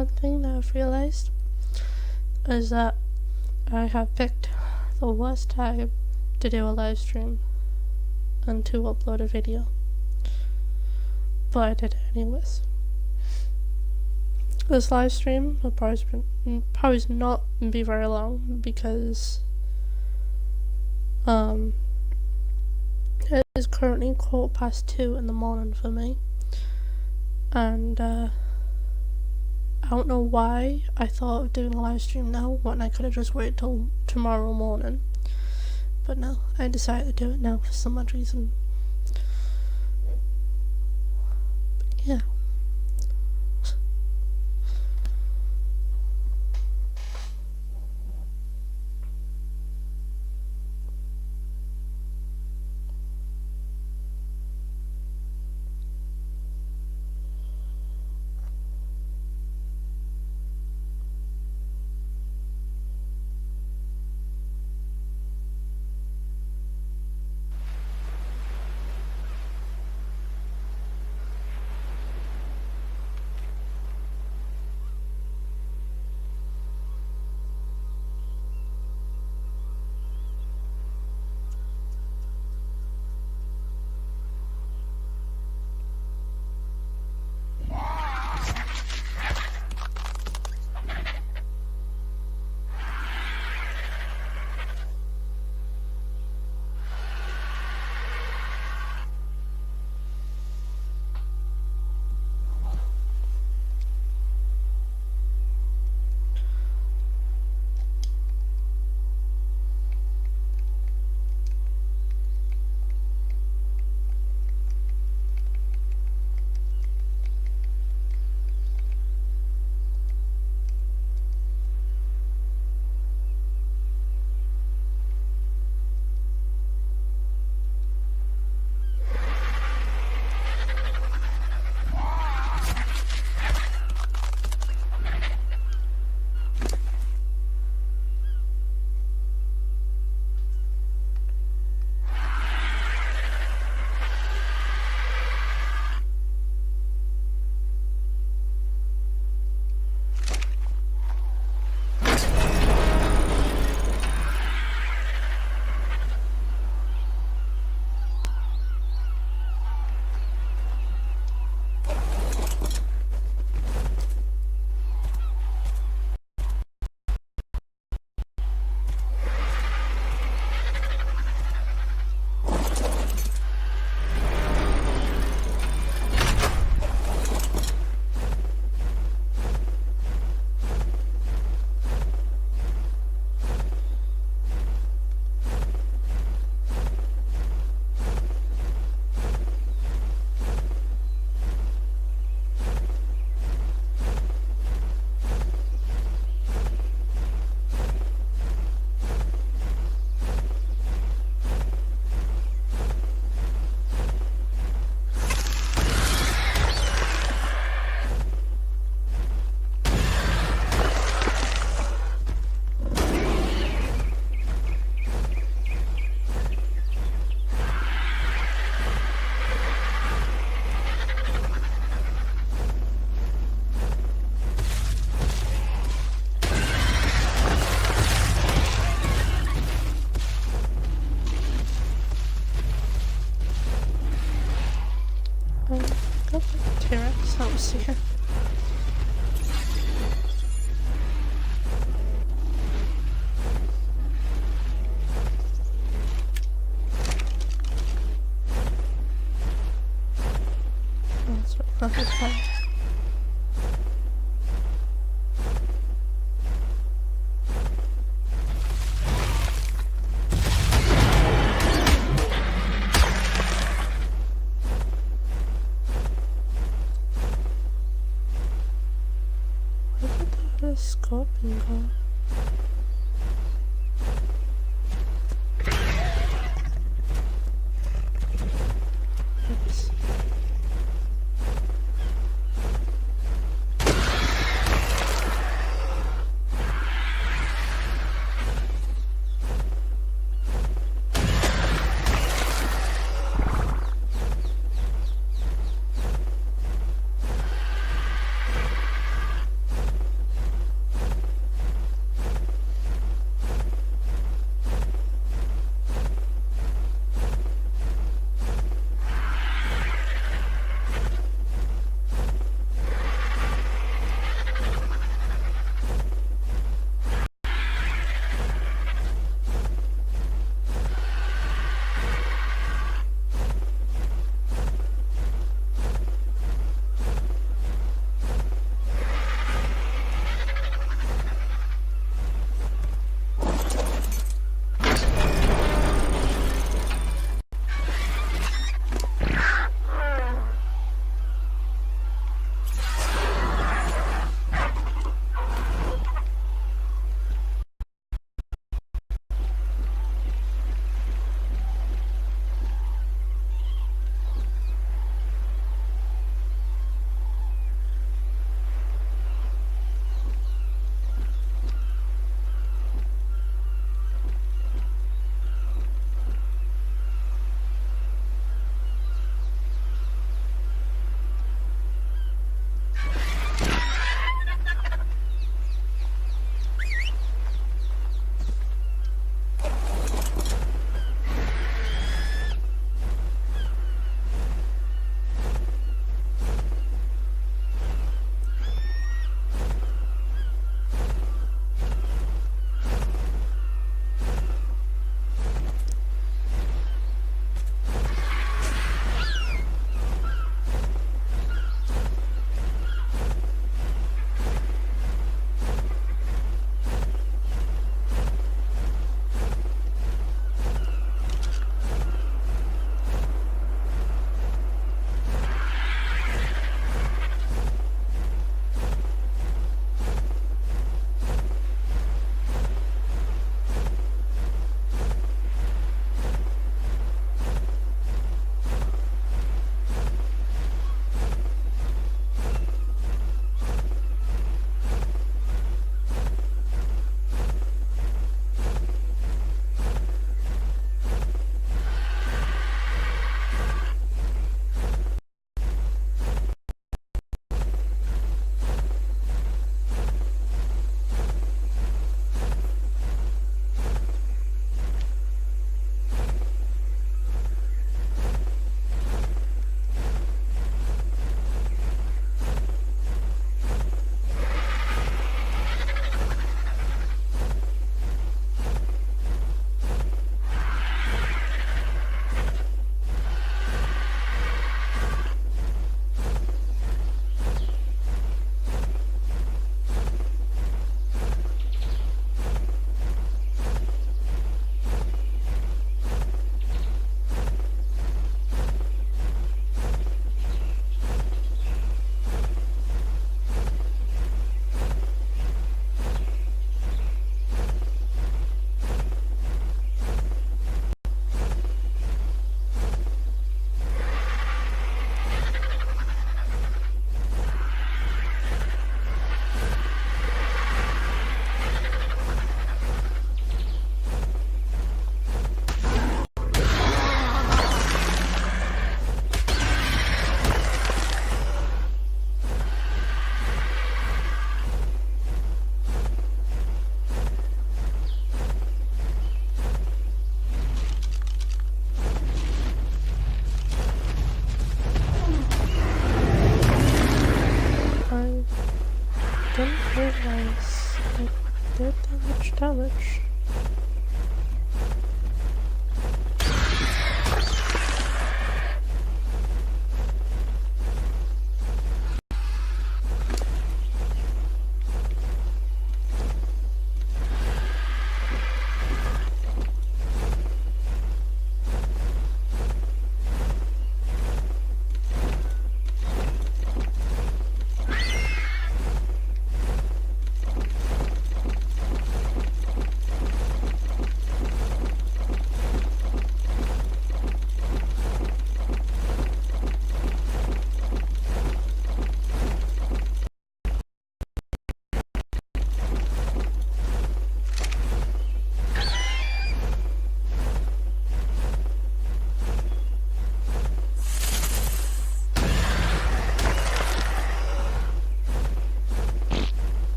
one thing that I've realized is that I have picked the worst time to do a live stream and to upload a video, but I did it anyways. This live stream will probably not be very long because it is currently 2:15 in the morning for me, and I don't know why I thought of doing a live stream now when I could have just waited till tomorrow morning, but no, I decided to do it now for some odd reason. But yeah. T-Rex house here. That's fine. Where did the scorpion go? Oops.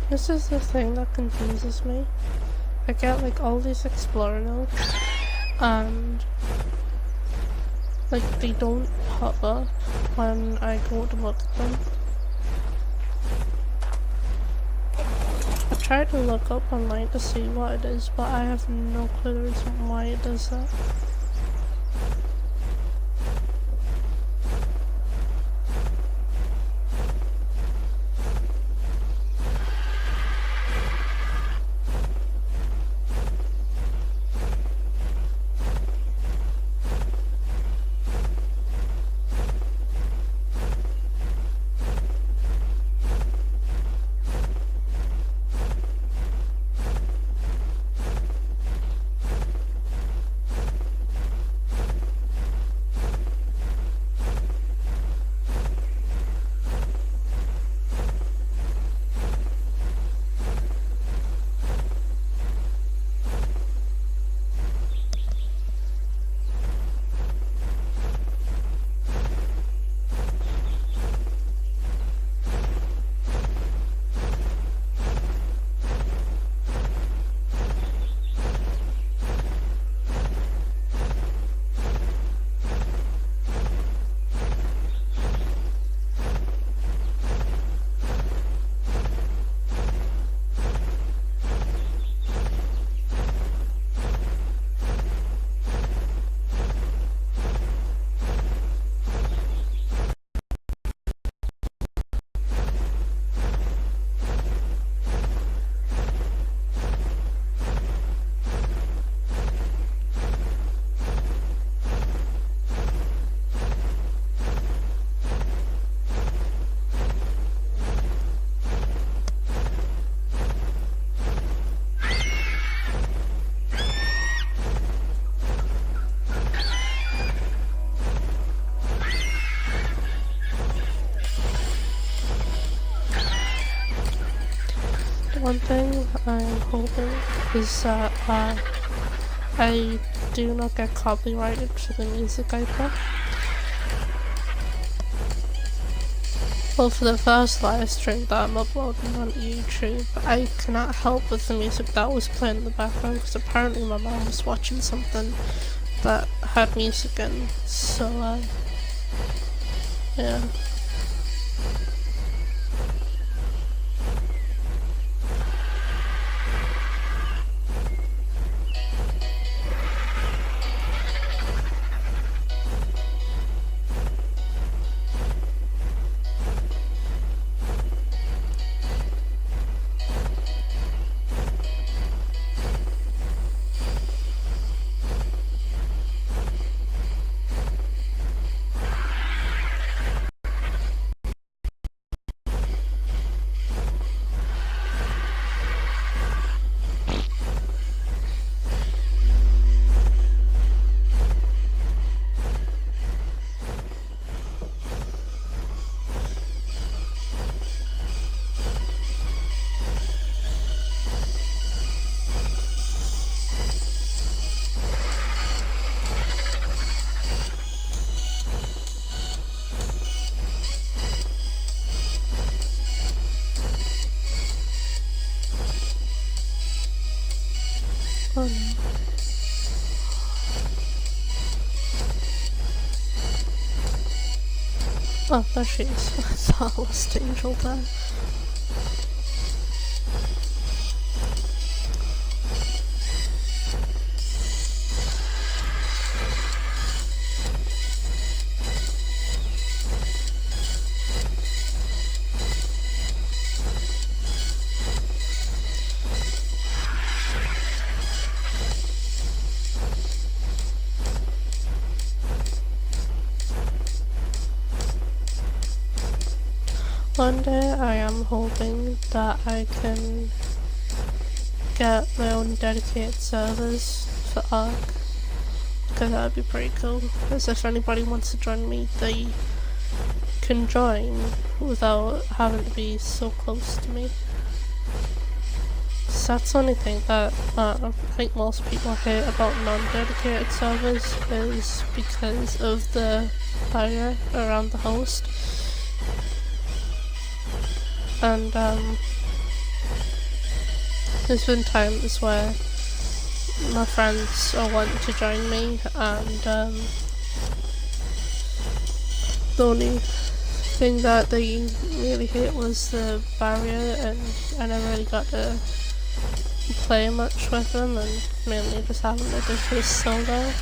This is the thing that confuses me. I get like all these explorer notes and like they don't pop up when I go to look at them. I tried to look up online to see what it is, but I have no clue the reason why it does that. One thing I'm hoping is that I do not get copyrighted for the music I play. Well, for the first live stream that I'm uploading on YouTube, I cannot help with the music that was playing in the background because apparently my mom was watching something that had music in, so yeah. Oh no. Oh, there she is. I thought I lost Angel there. One day I am hoping that I can get my own dedicated servers for Ark, because that would be pretty cool, because if anybody wants to join me, they can join without having to be so close to me. So that's the only thing that I think most people hate about non-dedicated servers, is because of the barrier around the host. And there's been times where my friends are wanting to join me, and the only thing that they really hate was the barrier, and I never really got to play much with them, and mainly just having to do this solo.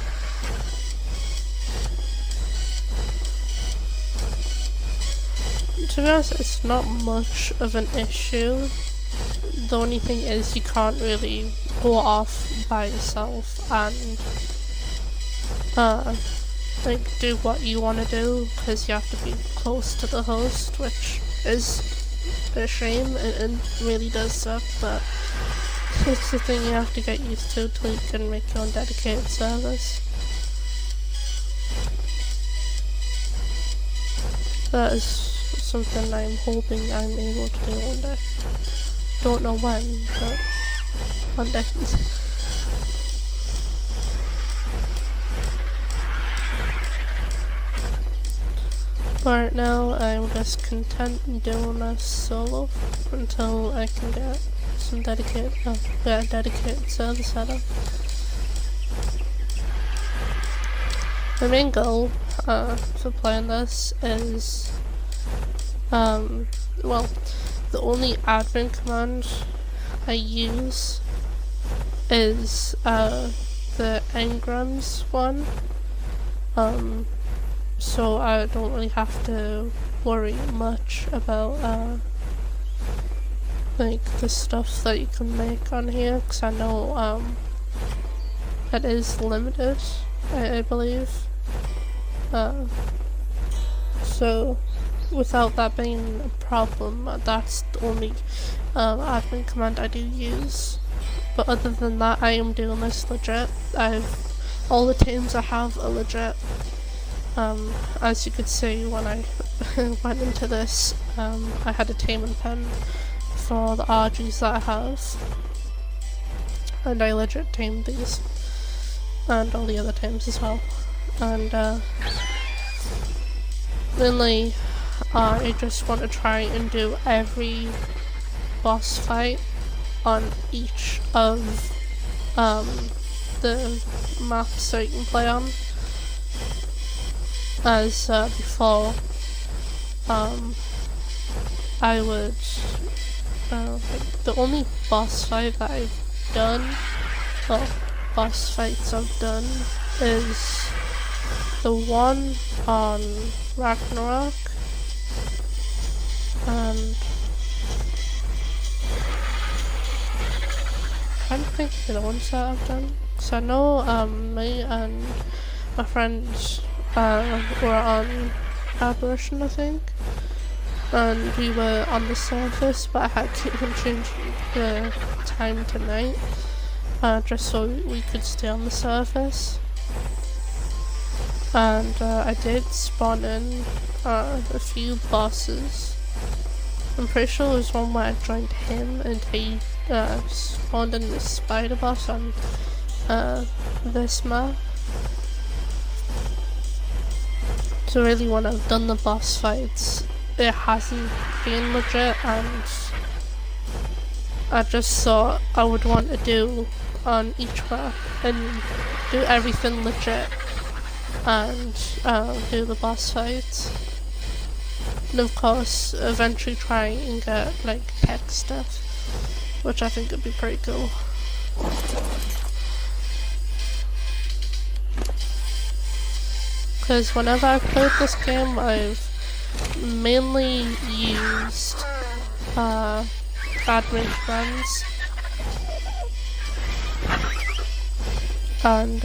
To be honest, it's not much of an issue. The only thing is you can't really go off by yourself and like do what you want to do, because you have to be close to the host, which is a shame. It really does suck, but it's the thing you have to get used to till you can make your own dedicated service. That is something I'm hoping I'm able to do one day. Don't know when, but one day. Right now, I'm just content doing this solo until I can get some dedicated server set up. My main goal for playing this is, well, the only admin command I use is the engrams one, so I don't really have to worry much about like the stuff that you can make on here, because I know it is limited, I believe. So without that being a problem, that's the only admin command I do use. But other than that, I am doing this legit. All the teams I have are legit. As you could see when I went into this, I had a team and pen for the RGs that I have, and I legit tamed these, and all the other teams as well. And mainly I just want to try and do every boss fight on each of the maps that you can play on. As before, I would like, the only boss fight that I've done, well, boss fights I've done, is the one on Ragnarok, and I'm trying to think of the other ones that I've done. So I know me and my friends were on Aberration, I think, and we were on the surface, but I had to change the time to night, just so we could stay on the surface. And I did spawn in a few bosses. I'm pretty sure there was one where I joined him and he spawned in the spider boss on this map. So really, when I've done the boss fights, it hasn't been legit, and I just thought I would want to do on each map and do everything legit and do the boss fights, and of course eventually try and get like tech stuff, which I think would be pretty cool. Because whenever I've played this game, I've mainly used admin commands, and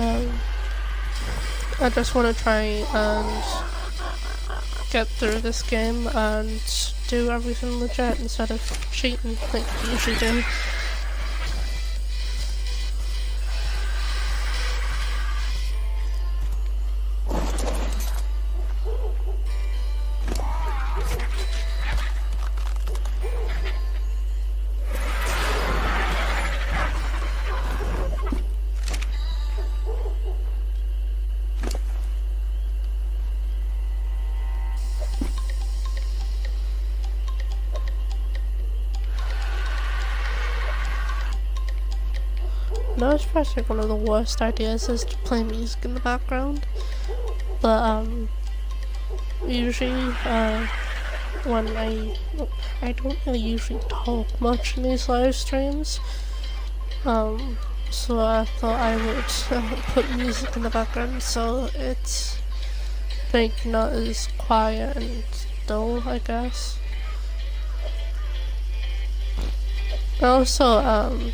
I just want to try and get through this game and do everything legit instead of cheating like you usually do. No, it's probably one of the worst ideas is to play music in the background. But, usually, when I don't really usually talk much in these live streams. So I thought I would put music in the background so it's like not as quiet and dull, I guess. Also,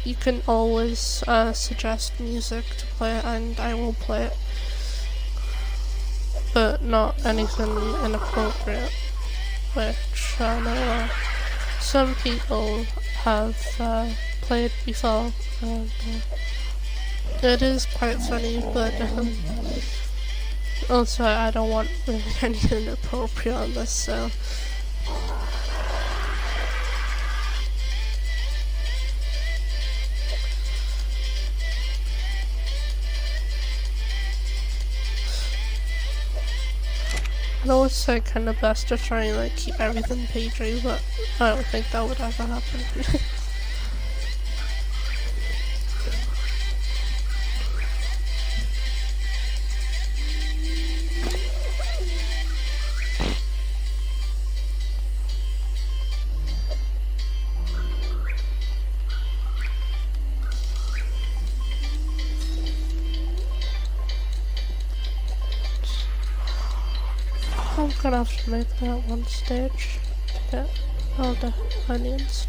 you can always suggest music to play and I will play it. But not anything inappropriate, which I know some people have played before, and it is quite funny, but also I don't want really anything inappropriate on this, so. I know it's like kind of best to try and like keep everything PG, but I don't think that would ever happen. I'm gonna have to make that one stage to get all the onions.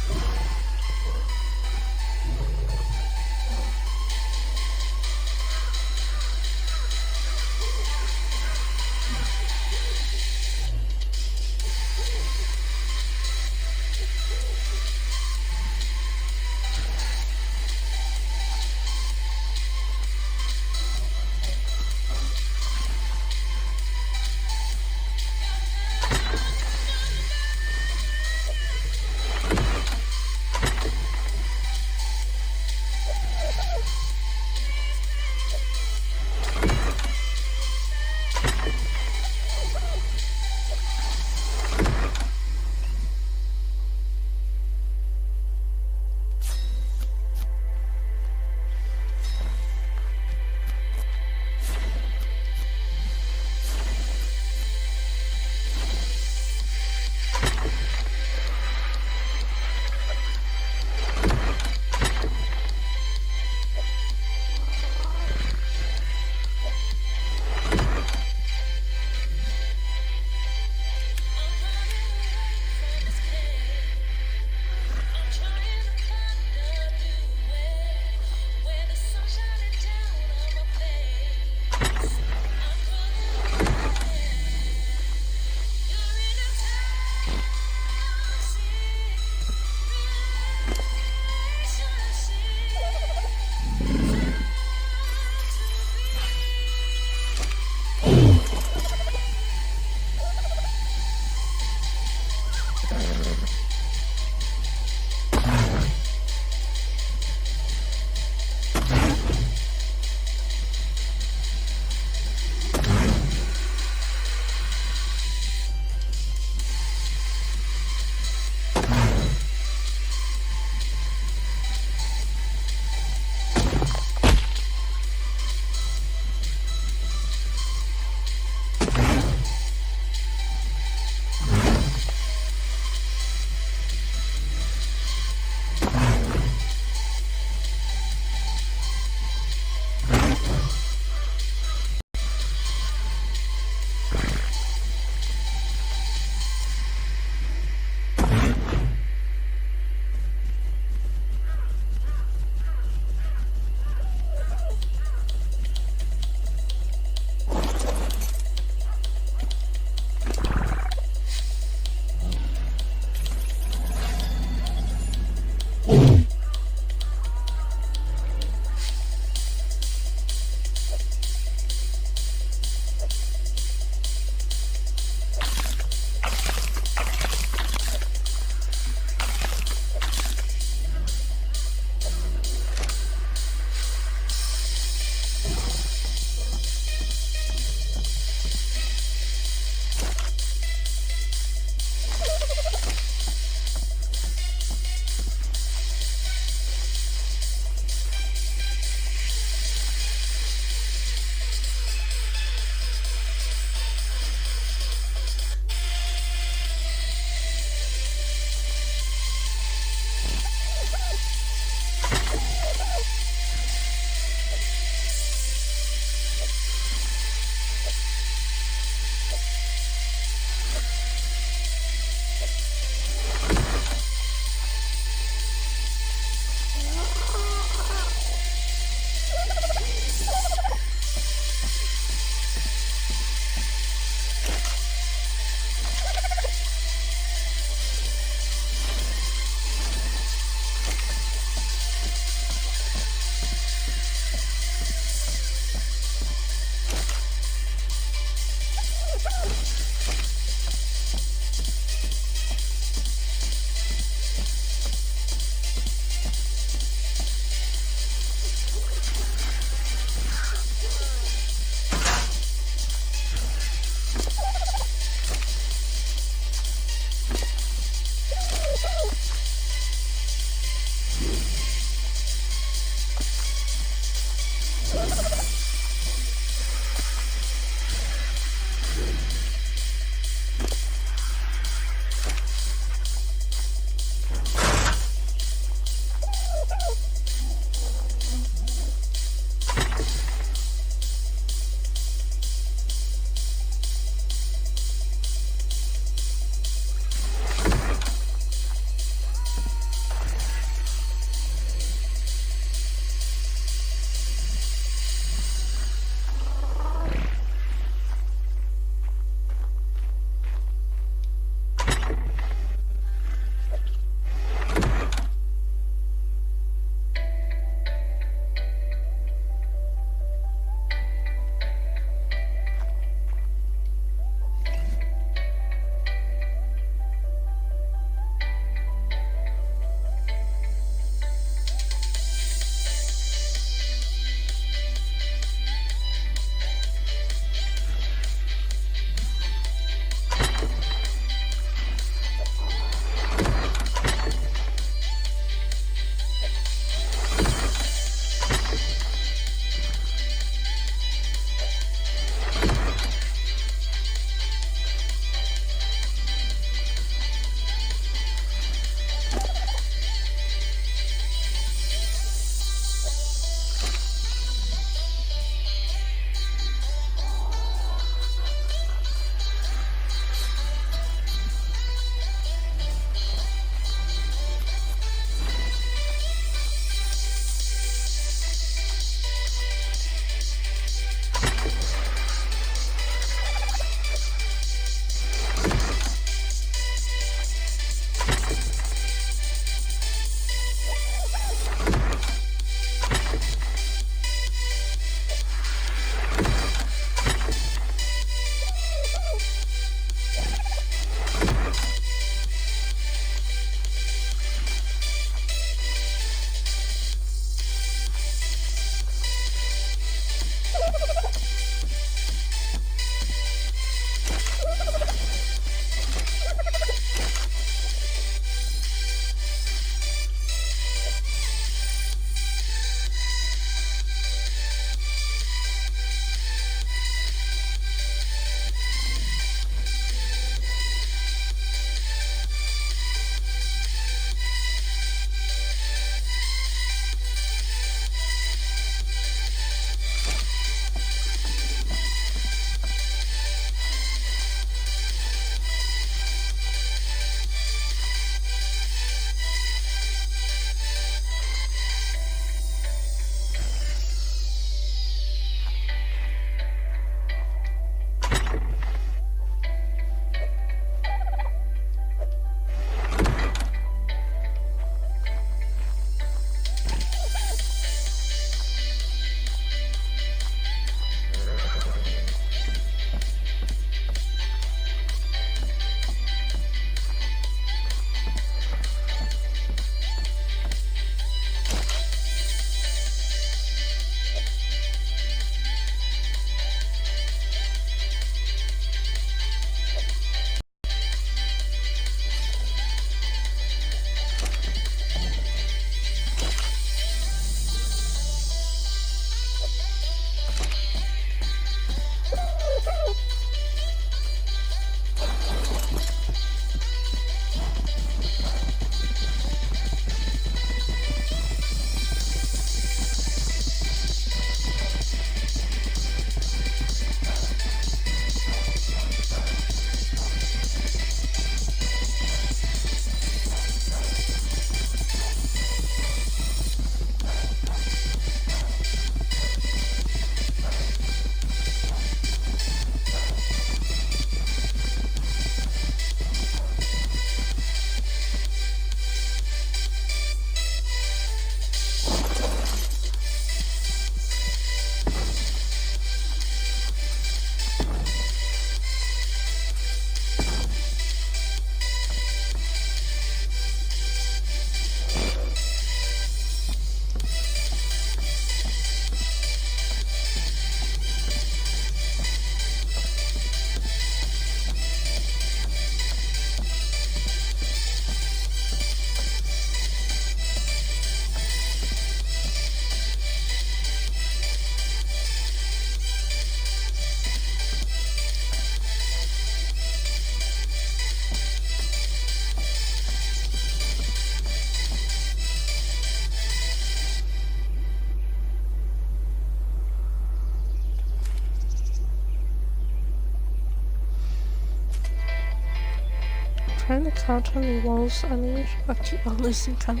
trying to count how many walls I need. I keep on losing count.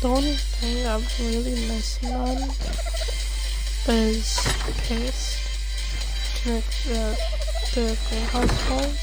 The only thing I'm really missing on is paste to make the greenhouse walls.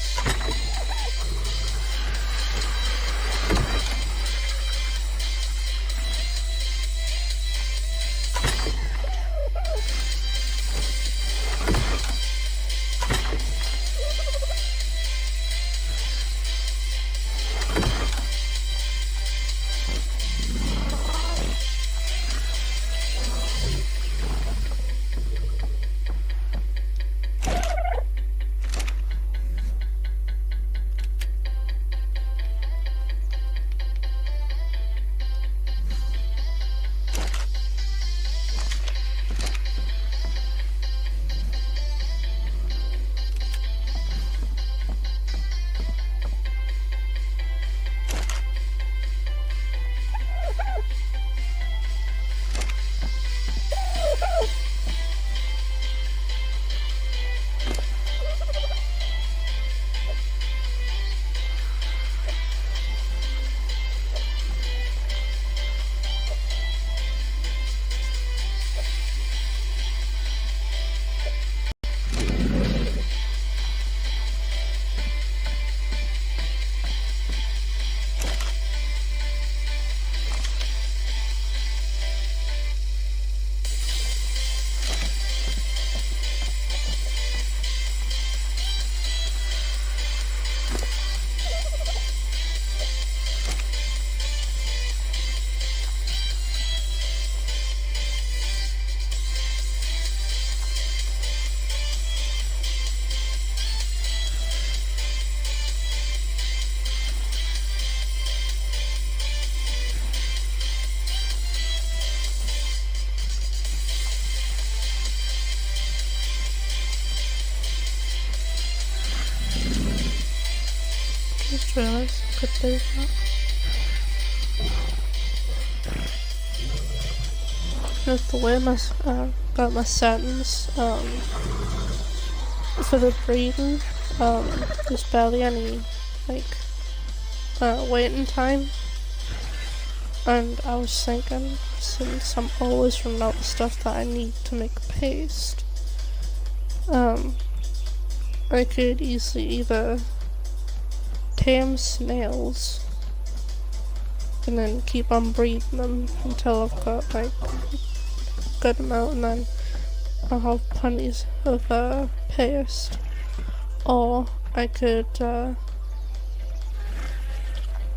Just realized I could do that. With the way got my settings for the breathing, there's barely any waiting time, and I was thinking, since I'm always running out of stuff that I need to make paste, I could easily either tame snails and then keep on breeding them until I've got like a good amount, and then I'll have plenty of paste. Or I could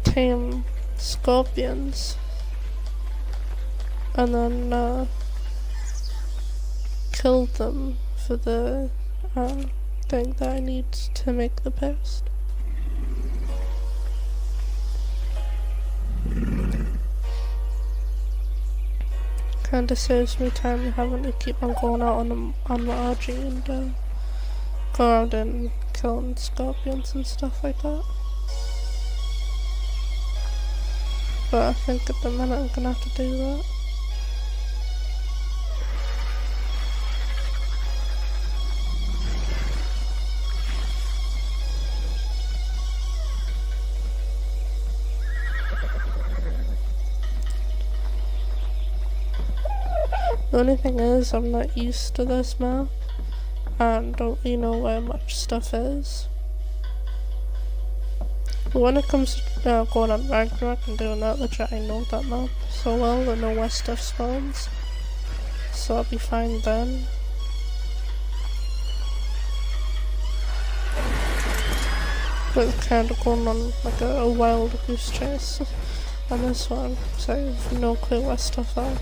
tame scorpions and then kill them for the thing that I need to make the paste. kinda saves me time having to keep on going out on my RG and go around and killing scorpions and stuff like that. But I think at the minute I'm gonna have to do that. The only thing is, I'm not used to this map and don't really know where much stuff is. But when it comes to going on Ragnarok and doing that, which I know that map so well, I know where stuff spawns, so I'll be fine then. But it's kind of going on like a wild goose chase on this one, so I have no clue where stuff are.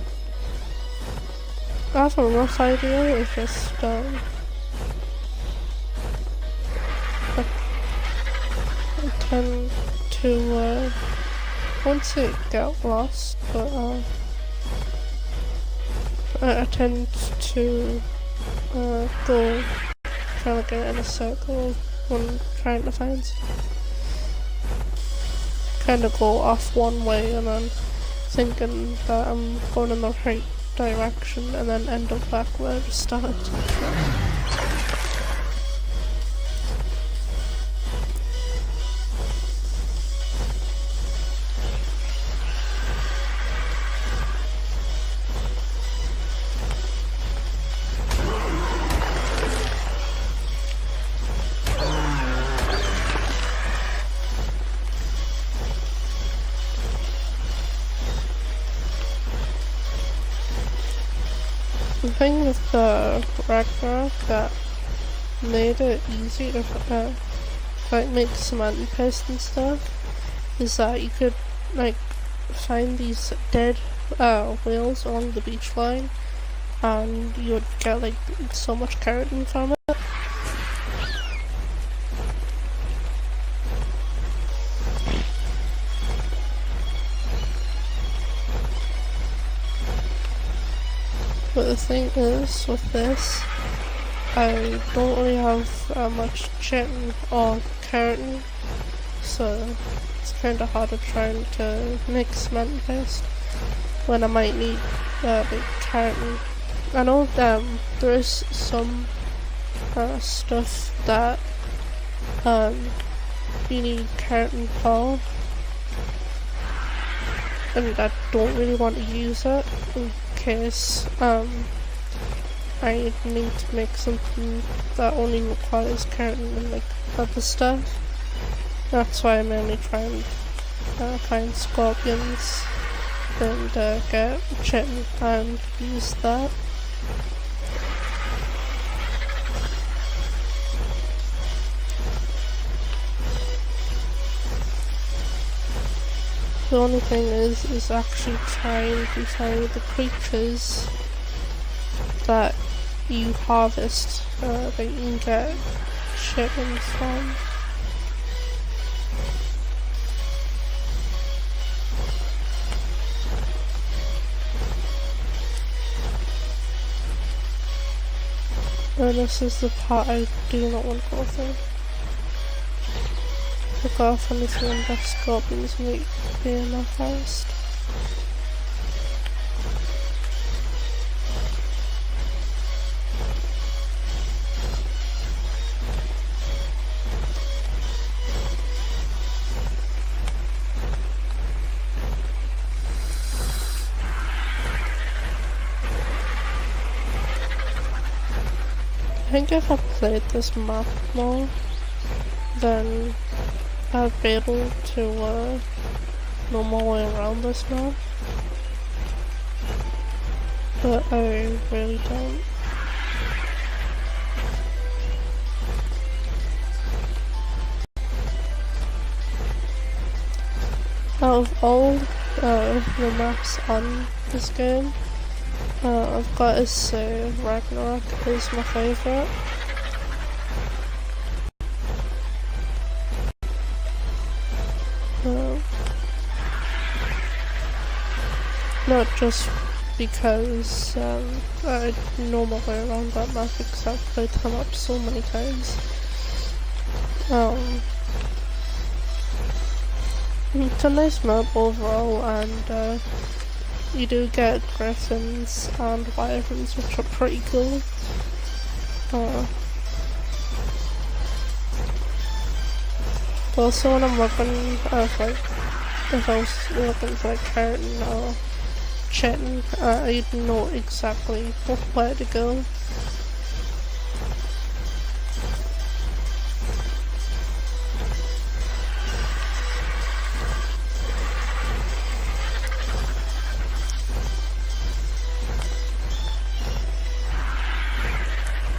I have a rough idea, it's just I tend to, I won't say get lost, but I tend to go kind of get in a circle when trying to find stuff. Kind of go off one way and then thinking that I'm going in the right direction and then end up back where I started. The thing with the Ragnarok that made it easy to like make cement paste and stuff is that you could like find these dead whales along the beach line and you would get like so much keratin from it. But the thing is, with this, I don't really have much chitin or keratin, so it's kind of harder trying to make cement paste when I might need like keratin. I know there is some stuff that you need keratin for, and I don't really want to use it in case I need to make something that only requires keratin and like other stuff. That's why I mainly try and find scorpions and get chitin and use that. The only thing is actually trying to find the creatures that you harvest that you can get chitin from. And this is the part I do not want to go through. Look off on this one that scorpions might be in the forest. I think if I played this map more, then I'd be able to know my way around this map, but I really don't. Out of all the maps on this game, I've got to say Ragnarok is my favourite. Not just because I know my way around that map because I've played that map so many times. It's a nice map overall, and you do get griffins and wyverns, which are pretty cool. Also, when I'm looking, if I was looking for like curtain or chitin, I'd know exactly where to go.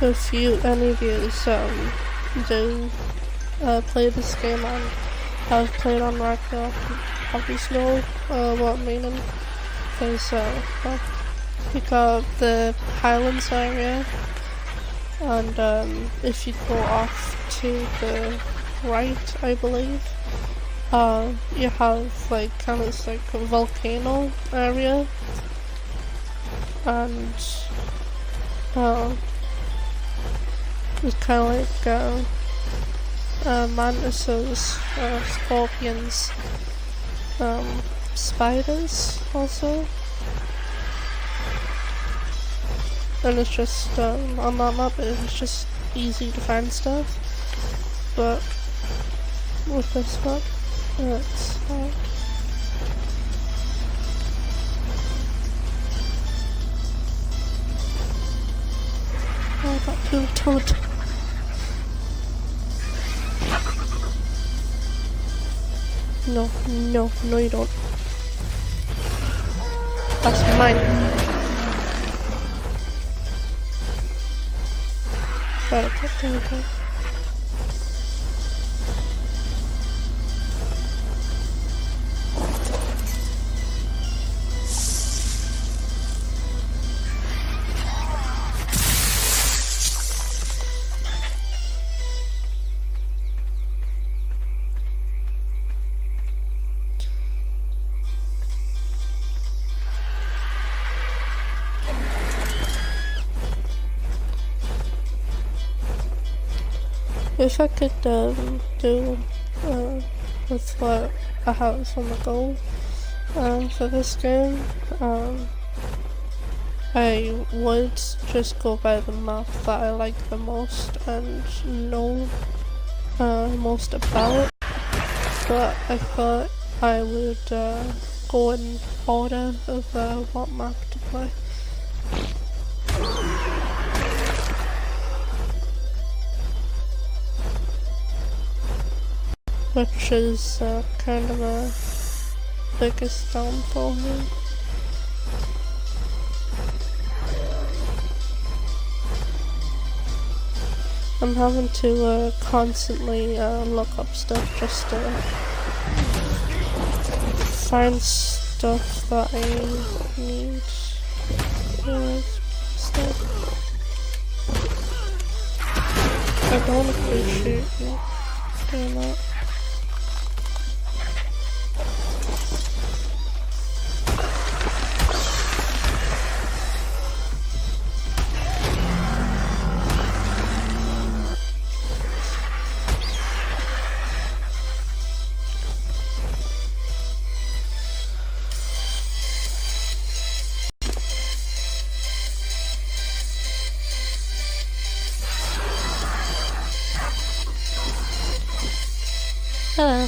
If any of you do play this game and have played on Ragnarok, obviously know what I'm meaning. Because you got the Highlands area, and if you go off to the right, I believe, you have like kind of like a volcano area, and it's kind of like mantises, scorpions, spiders also. And it's just, on that map it's just easy to find stuff, but with this map, it's hard. Oh, I got two toad. No, you don't. That's mine. Gotta put them there. If I could do with what I have on the goal for this game, I would just go by the map that I like the most and know most about, but I thought I would go in order of what map to play. Which is kind of a biggest downfall here. I'm having to constantly look up stuff just to find stuff that I need. Stuff. I don't appreciate you doing that. Hello.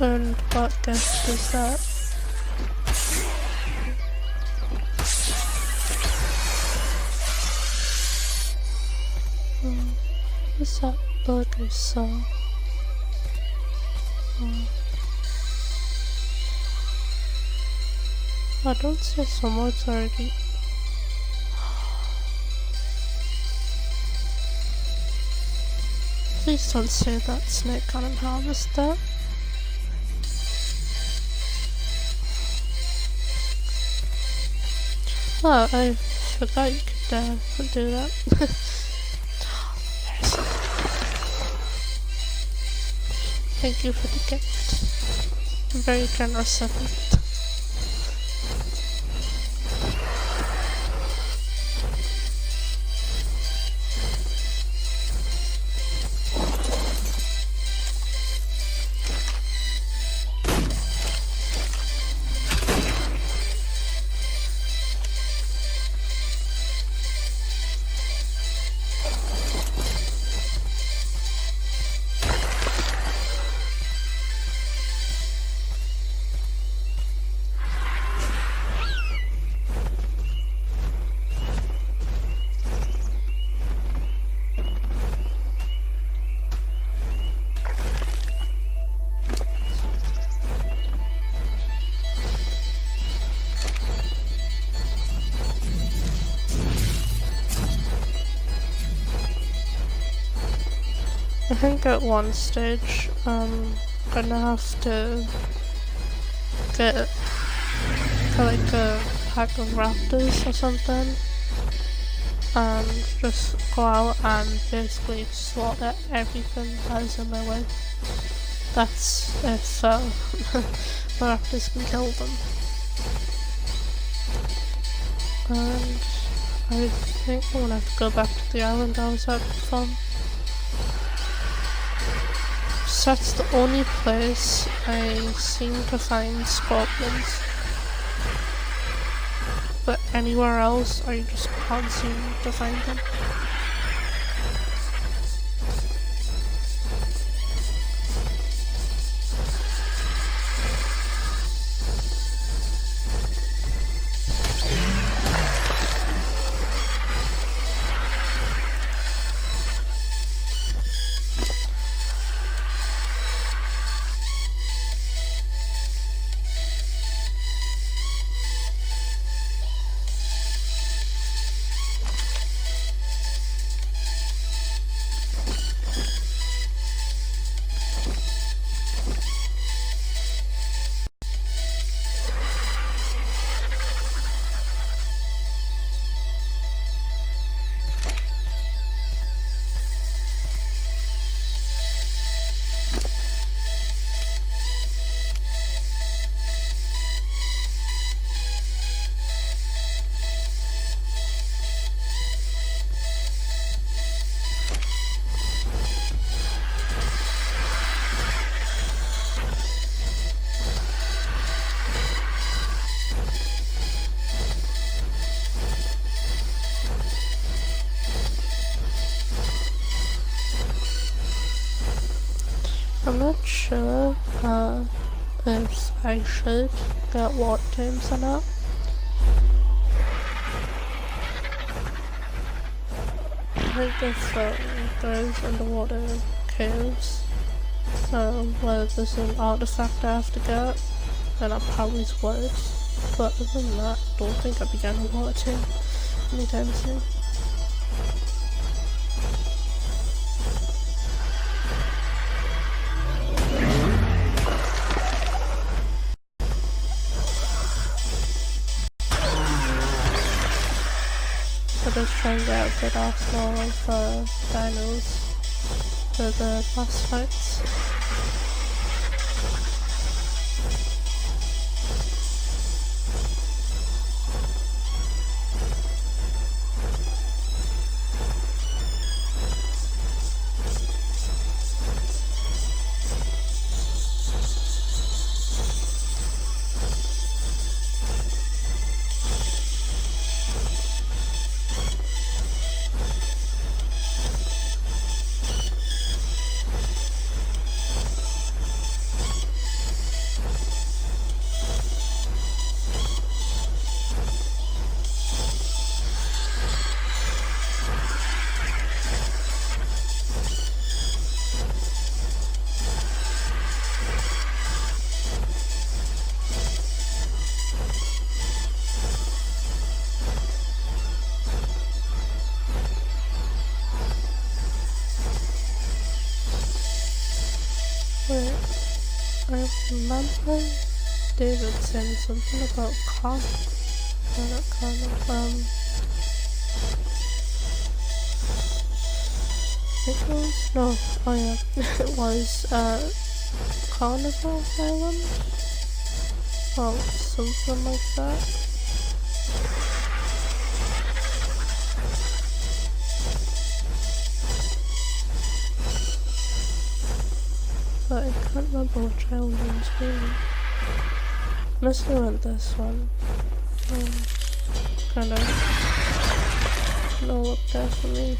And what guest is that? What's that bug I saw? I don't see some words already. Please don't say that snake can't harvest that. Oh, I forgot you could do that. Thank you for the gift. Very generous of it. I think at one stage I'm gonna have to get like a pack of raptors or something and just go out and basically slaughter everything that is in my way. That's if the raptors can kill them. And I think I'm gonna have to go back to the island I was at before. So that's the only place I seem to find scorpions. But anywhere else I just can't seem to find them. I'm not sure if I should get water tombs or not. I think if there's underwater caves where there's an artifact I have to get, then I probably would. But other than that, I don't think I'll be getting a water tomb anytime soon. Just trying to get a good arsenal of dinos for the boss fights. Wait, I remember David saying something about cost. not kind of, it was, no, oh yeah, it was, Carnival Island? Oh, something like that. But I can't remember which island I was doing. Must have went this one. Kinda no look there for me.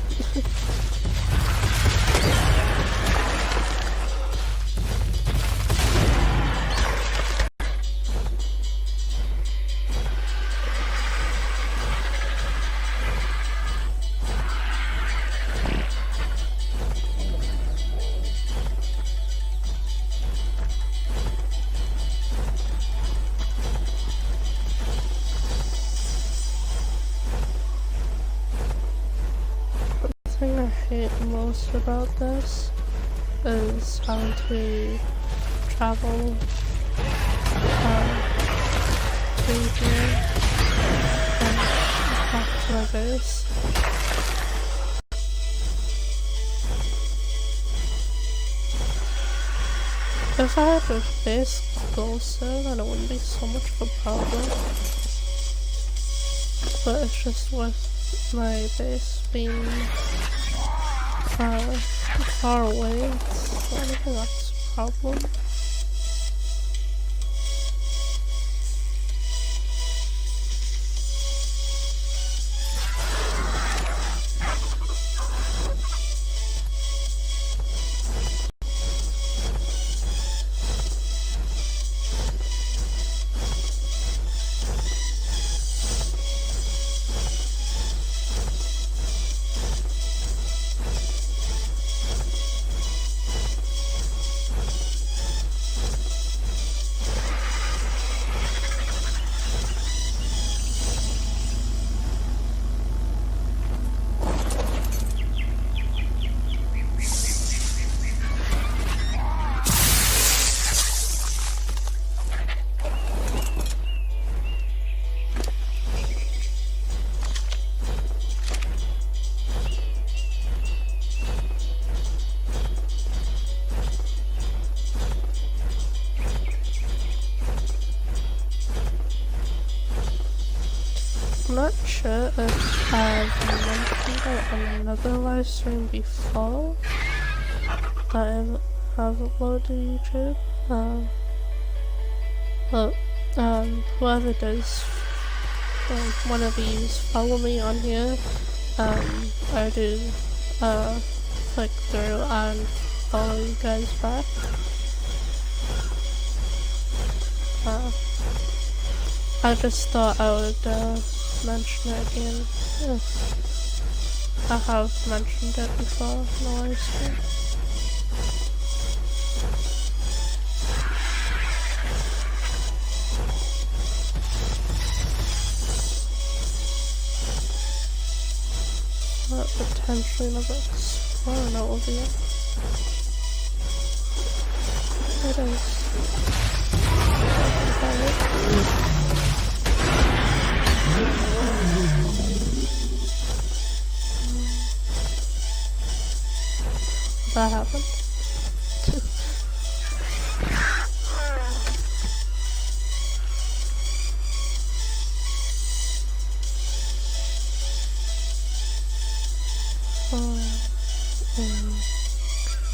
The thing I hate most about this is having to travel to here and back to my base. If I had a base closer, then it wouldn't be so much of a problem. But it's just with my base being far away, I think that's a problem. I'm not sure if I've mentioned it on another live stream before that I have uploaded to YouTube. But whoever does, whenever you follow me on here, I do click through and follow you guys back. I just thought I would mention it again. I have mentioned it before in the live stream. But potentially another exploring over here. It is. That happened.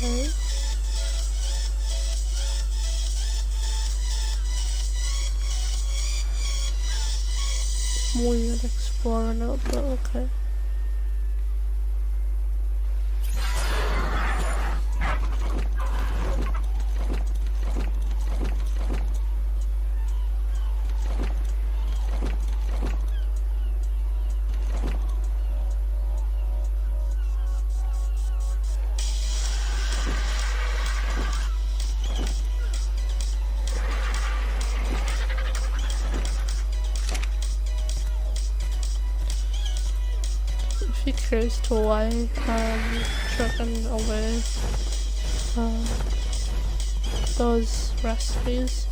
Okay. Weird exploring out, but okay. If you're curious to why I'm chucking away those recipes,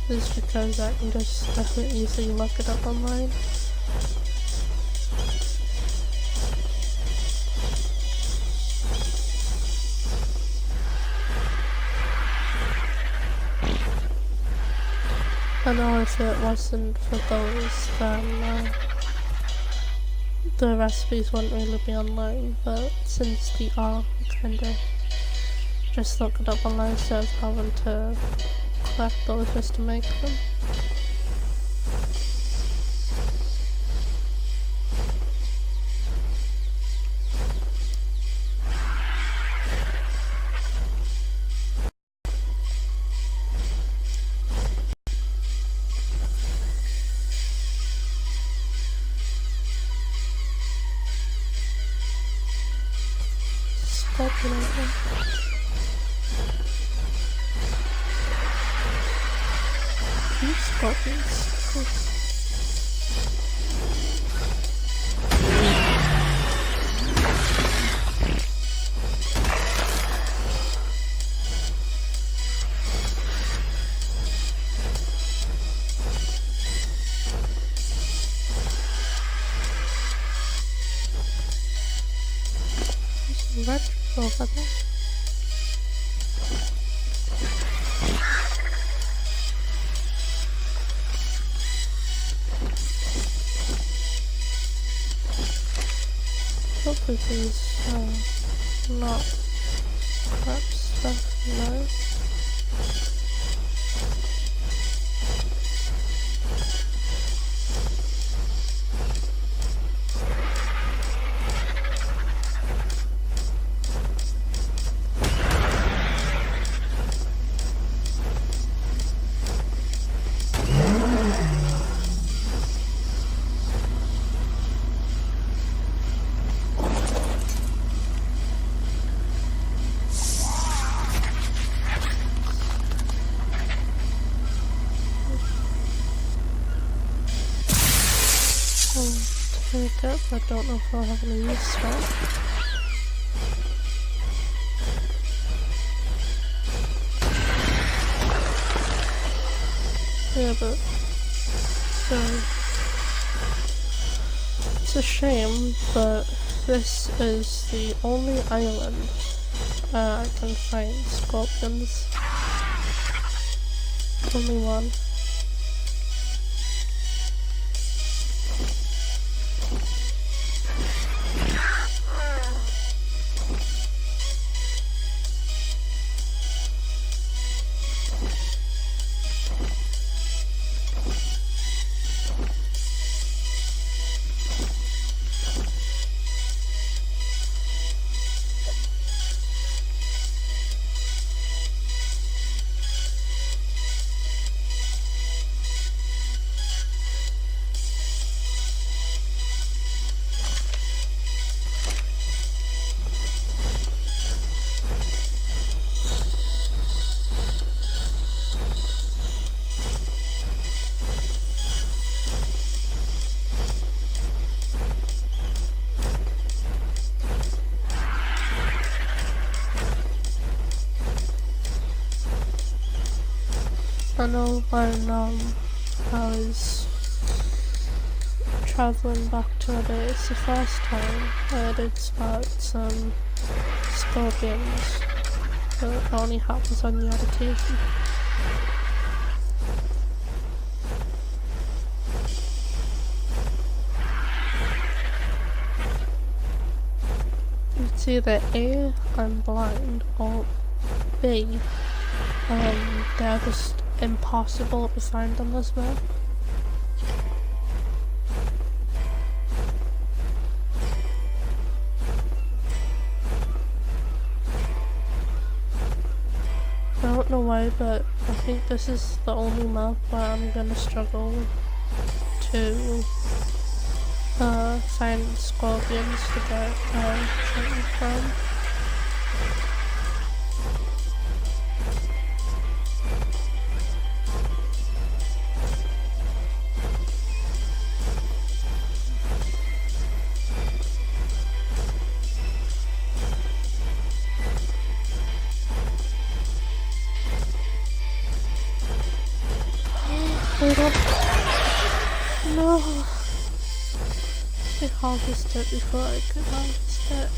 is because I can just definitely easily look it up online. I know if it wasn't for those, then the recipes wouldn't really be online, but since they are, kinda just look it up online instead of having to collect those just to make them. Scorpion over. These scorpions. Red over there. Hopefully these are not crap stuff, no. Take up, I don't know if I'll have any use for it. Yeah, but so it's a shame, but this is the only island I can find scorpions. Only one. I know when I was travelling back to my base the first time, I did spot some scorpions, but it only happens on the odd occasion. It's either A, I'm blind, or B, they're just impossible to find on this map. I don't know why, but I think this is the only map where I'm gonna struggle to find scorpions to get shooting from. No! I harvested it before I could harvest it.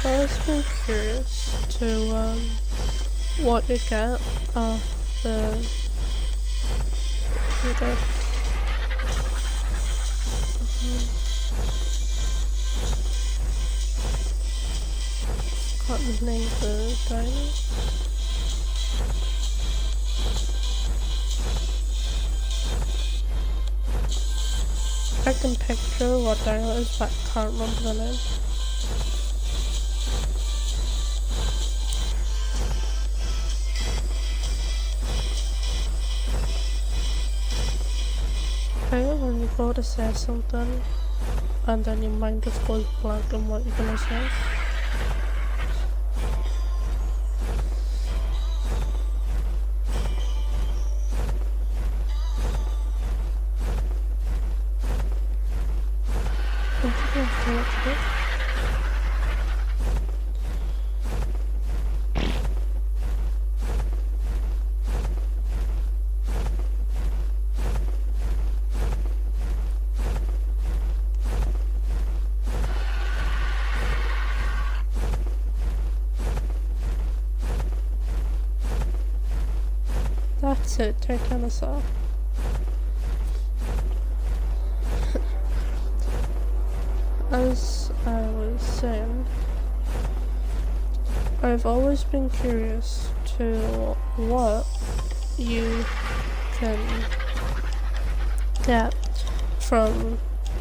I've always been curious to what you get of the can't name the dino. I can picture what dino it is, but I can't remember the name. Okay, when you go to say something and then your mind just goes blank on what you're gonna say. That's it, Titanosaur. As I was saying, I've always been curious to what you can get from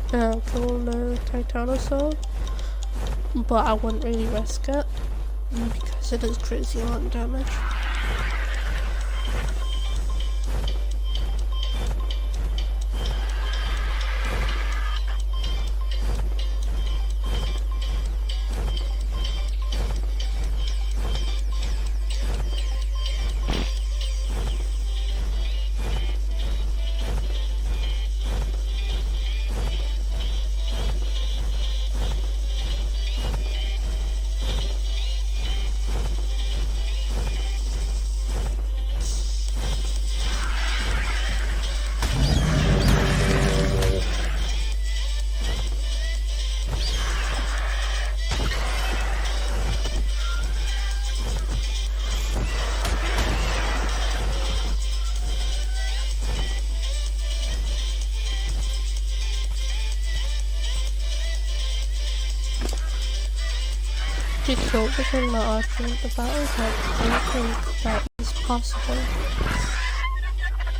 killing a Titanosaur, but I wouldn't really risk it because it is crazy amount of damage. You killed the thing that argued the battle, but I don't think that is possible.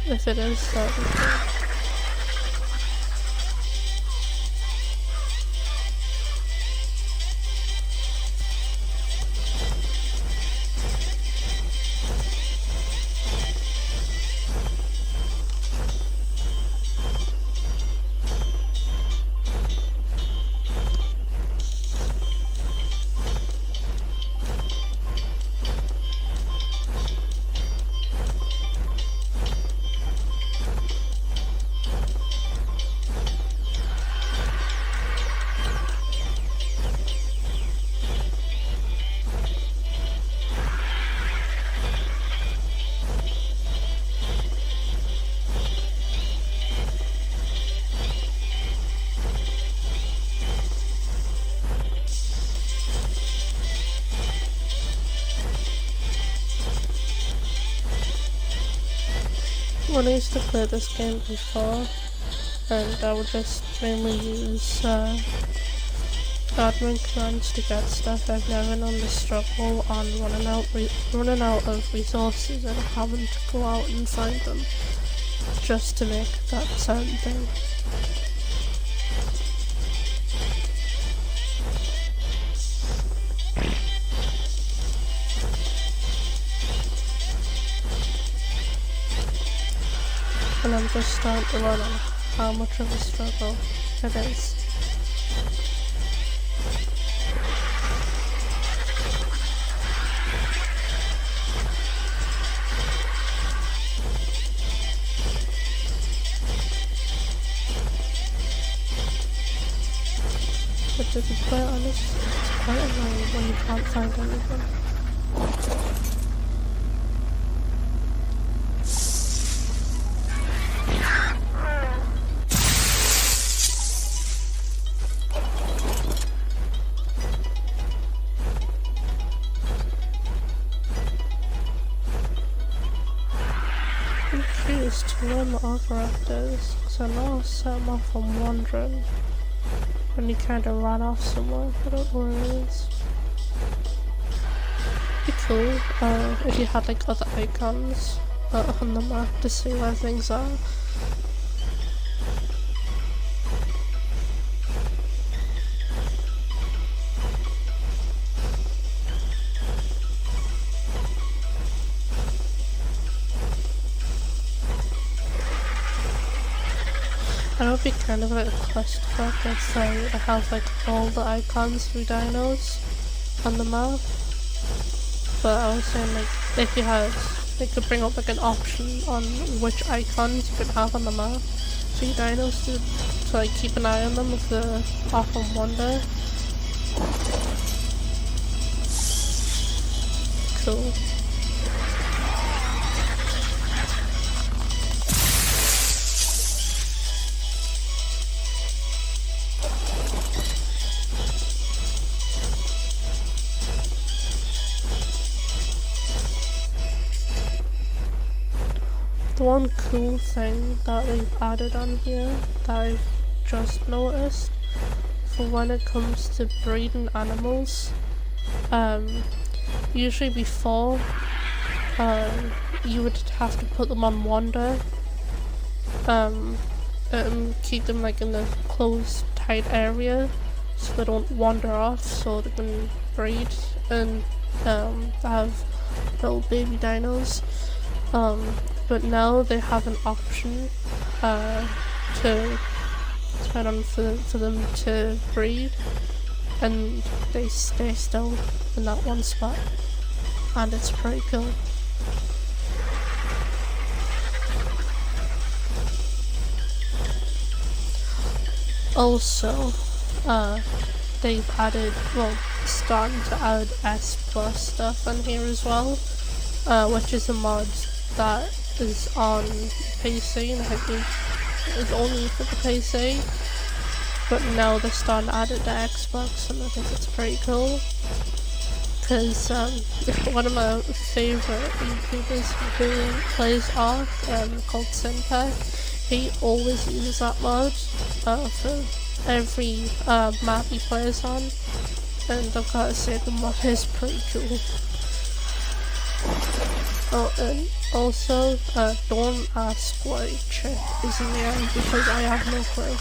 If it is, that would be. When I used to play this game before, and I would just mainly use admin commands to get stuff, I've never known the struggle on running out of resources and having to go out and find them just to make that certain thing. And I'm just starting to learn on how much of a struggle it is. But to be quite honest, it's quite annoying when you can't find anything. there's two in the other actors, so now I set him off on wandering. And he kinda ran off somewhere, I don't know where it is. It'd be cool if you had like other icons on the map to see where things are. That would be kind of like a clusterfuck if I have like all the icons for dinos on the map. But I was saying like if you had, they could bring up like an option on which icons you could have on the map for your dinos to like keep an eye on them if they're off on wander. Cool. The one cool thing that they've added on here that I've just noticed for when it comes to breeding animals, usually before you would have to put them on wander and keep them like in a closed tight area so they don't wander off, so they can breed and have little baby dinos. But now they have an option to turn on for them to breed, and they stay still in that one spot, and it's pretty cool. Also, they've added, well, starting to add S+ stuff in here as well, which is a mod that is on PC, and I think it's only for the PC, but now they're starting to add it to Xbox, and I think it's pretty cool, because one of my favourite YouTubers who plays Ark, called Synpack, he always uses that mod for every map he plays on, and I've gotta say the mod is pretty cool. Oh, and also, don't ask why Chick is in there, because I have no clue.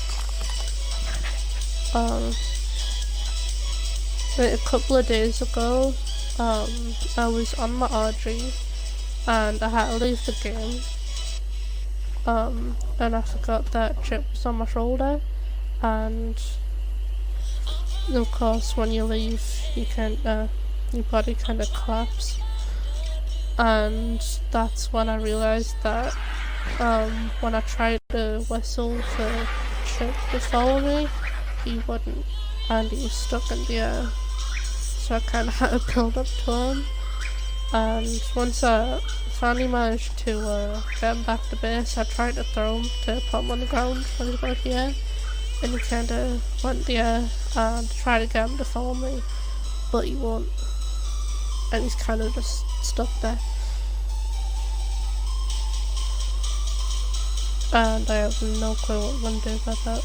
A couple of days ago, I was on my RG, and I had to leave the game, and I forgot that Chip was on my shoulder, and of course when you leave, you can't, your body kind of collapses. And that's when I realised that when I tried to whistle for Chip to follow me, he wouldn't, and he was stuck in the air, so I kind of had to build up to him, and once I finally managed to get him back to base, I tried to throw him to put him on the ground when he was about here, and he kind of went in the air and tried to get him to follow me, but he won't, and he's kind of just stuck there. And I have no clue what I'm going to do about that.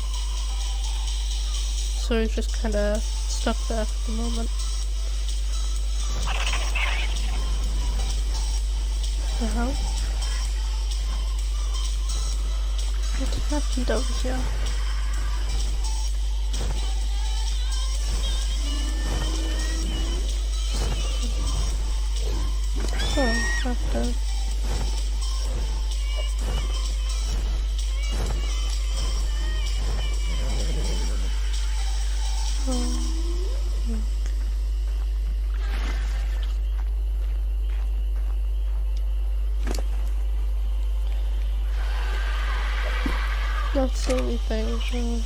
So he's just kind of stuck there for the moment. What happened over here? Oh, after. Not see anything.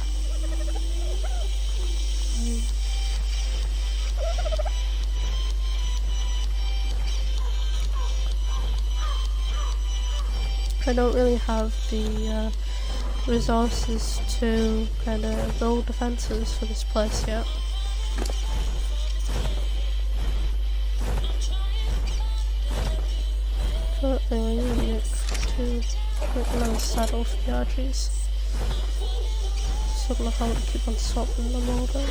I don't really have the resources to kind of build defenses for this place yet. But anyway, we need to another saddle for the RGs. So I'm gonna have to keep on swapping them over.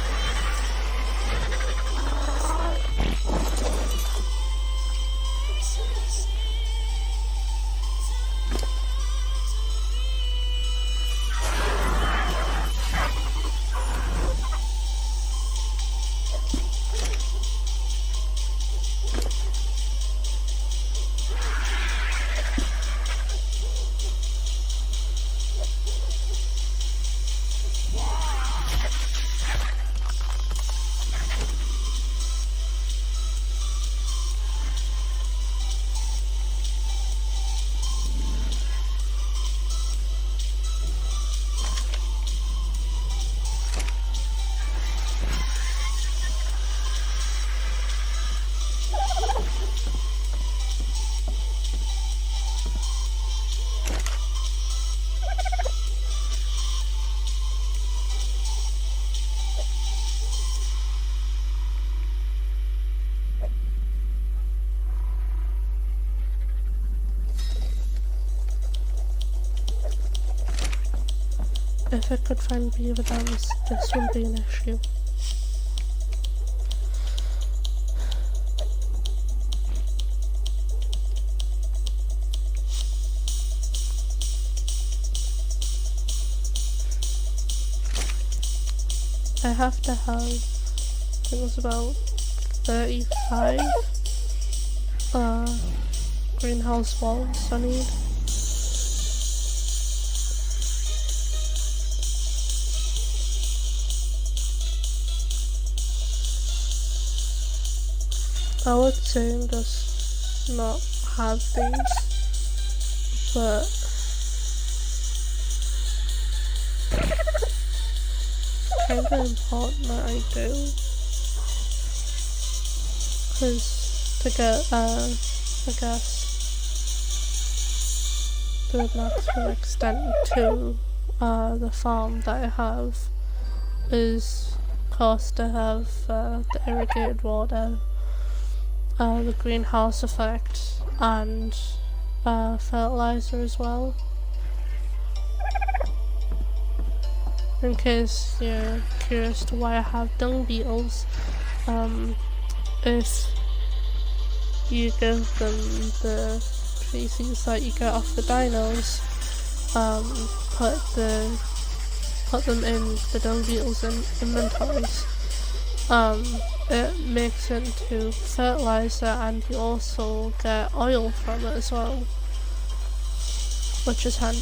If I could find beaver dams, this wouldn't be an issue. I have to have, I think it was about 35 greenhouse walls I need. I would say just not have these, but kind of important that I do, because to get I guess the maximum extent to the farm that I have is cost to have the irrigated water, the greenhouse effect, and fertilizer as well. In case you're curious to why I have dung beetles, if you give them the feces that you get off the dinos, put them in the dung beetles inventories, it makes it into fertilizer, and you also get oil from it as well, which is handy.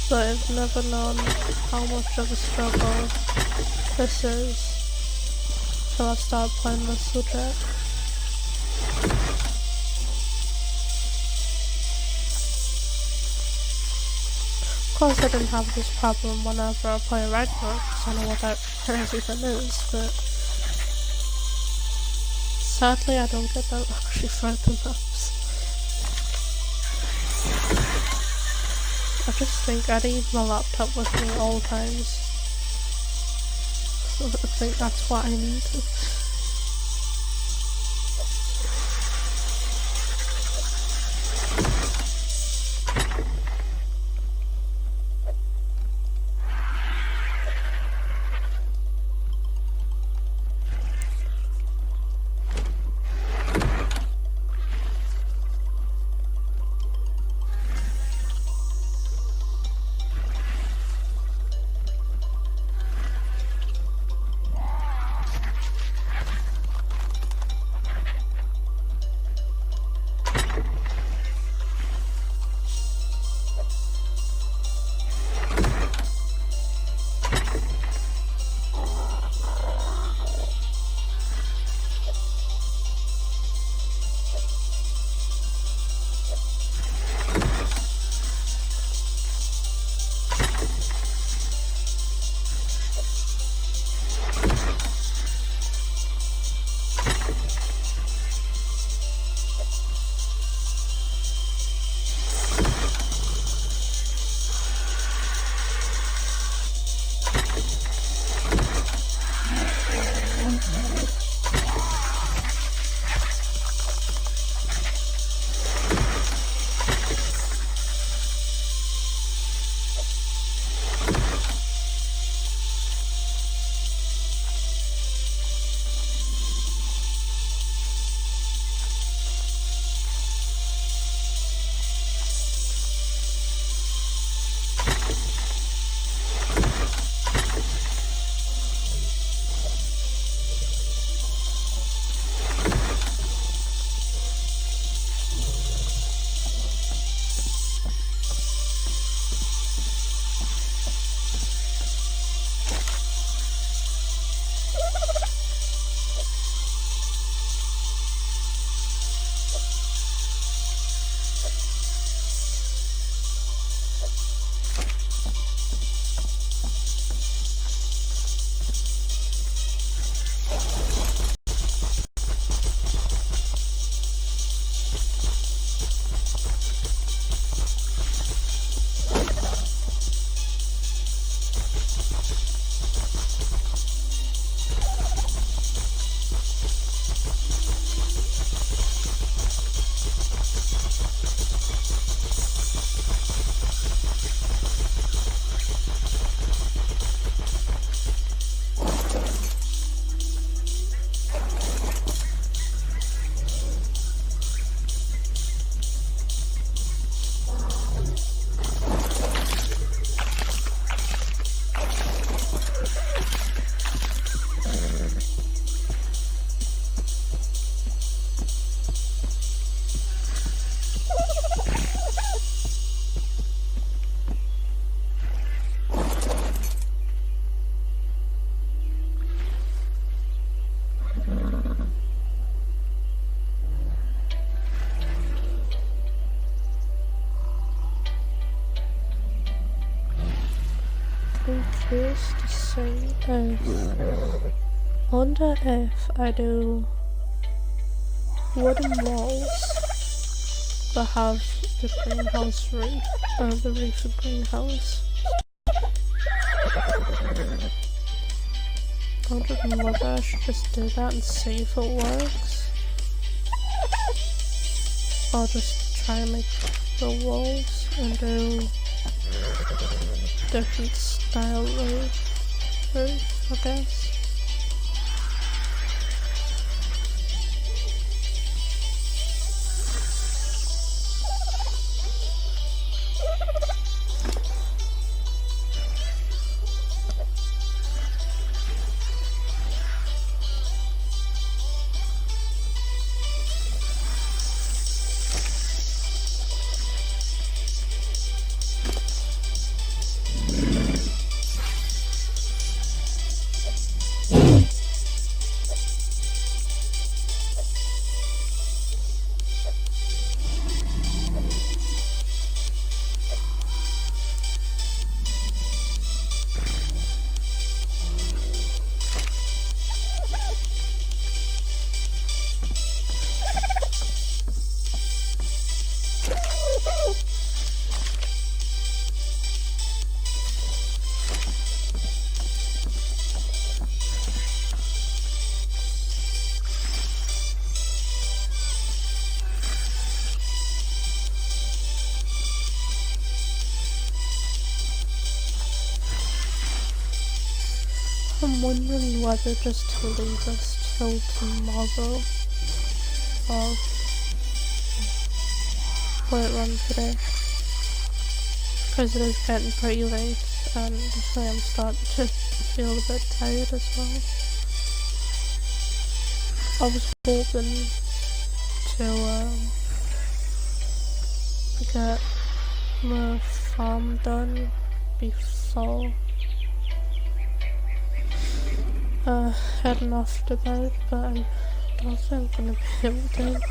But I've never known how much of a struggle this is till I started playing this subject. Of course I didn't have this problem whenever I play Ragnarok, because I know what everything is, but sadly I don't get that luxury for the maps. I just think I need my laptop with me at all times. So I think that's what I need. curious to see if, wonder if I do wooden walls that have the greenhouse roof, the roof of greenhouse. I wonder whether I should just do that and see if it works. Or just try and make the walls and do different style roof, I guess. I'm wondering whether just to leave us till tomorrow or will it run today, because it is getting pretty late and I am starting to feel a bit tired as well. I was hoping to get my farm done before heading off to bed, but I don't think I'm gonna be able to.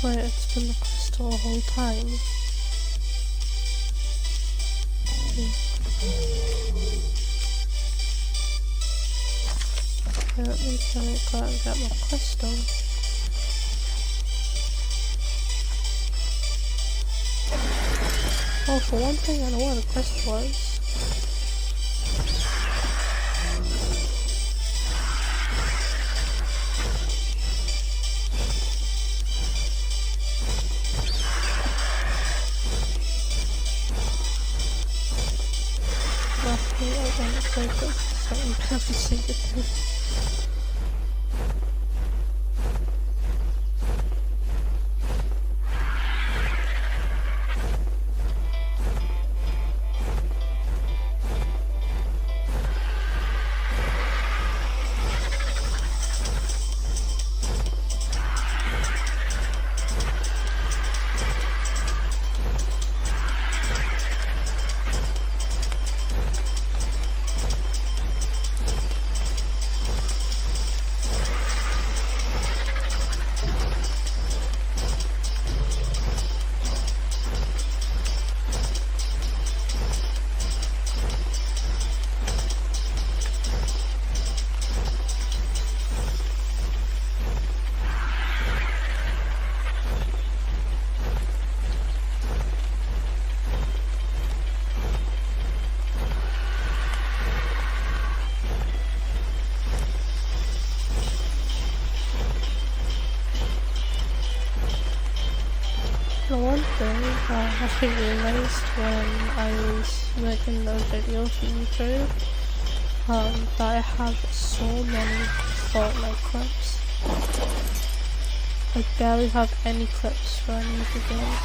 Wait, it's been the crystal the whole time. Okay, that means I need to go out and get my crystal. Oh, for one thing, I know where the crystal is. Have to see the thing. day, I realized when I was making a video for YouTube that I have so many Fortnite clips. I barely have any clips for any of the games.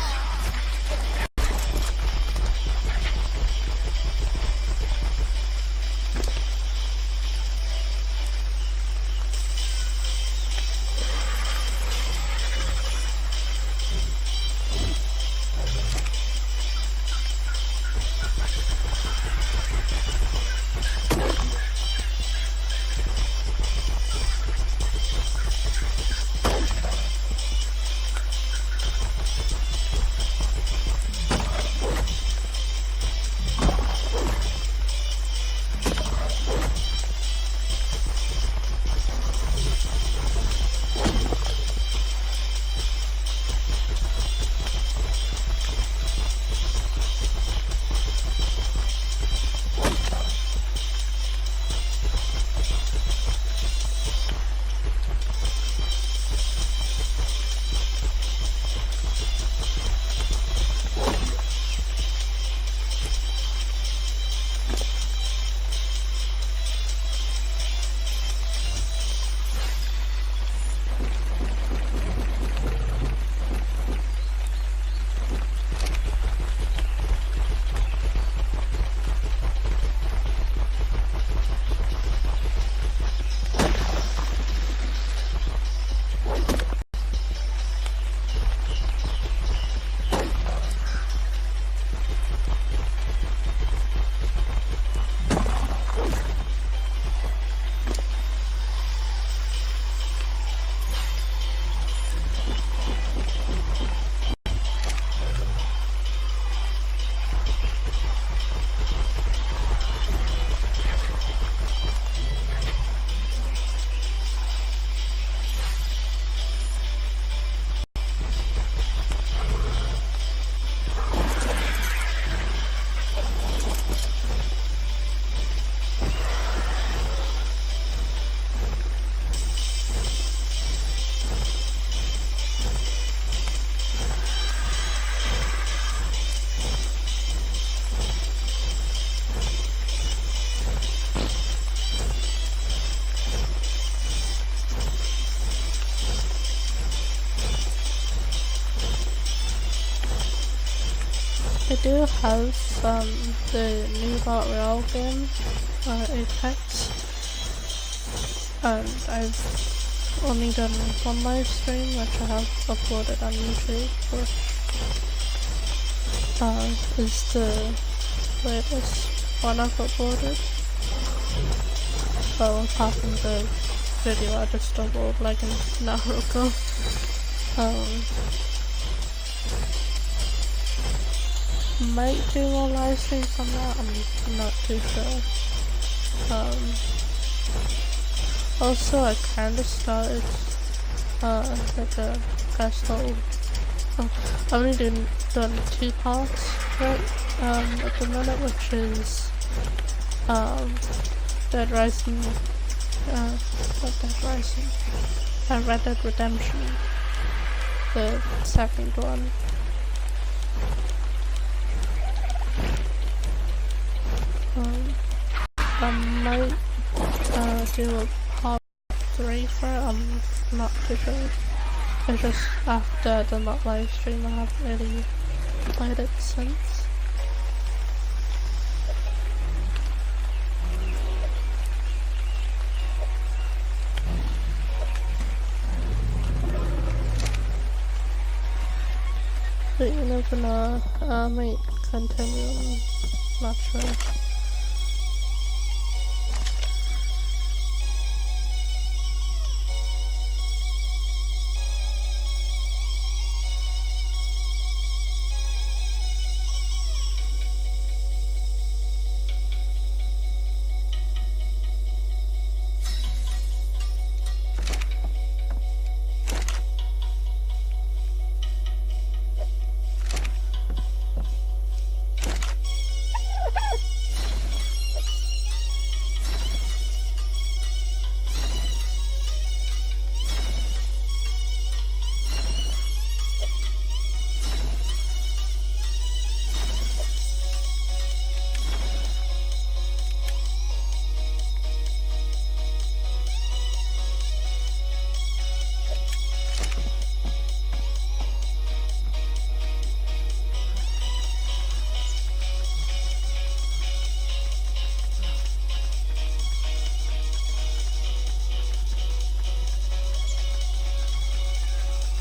I do have the new Battle Royale game, Apex, and I've only done one live stream which I have uploaded on YouTube, which is the latest one I've uploaded. Well, apart from the video I just uploaded like an hour ago. Might do more live streams on that, I'm not too sure. Also I kinda started like a guest little I've only done 2 parts right at the minute, which is Dead Rising not Dead Rising, Red Dead Redemption, the second one. I might do a part 3 for it, I'm not too sure. It's just after I done that live stream I haven't really played it since. But you never know, I might continue, I'm not sure.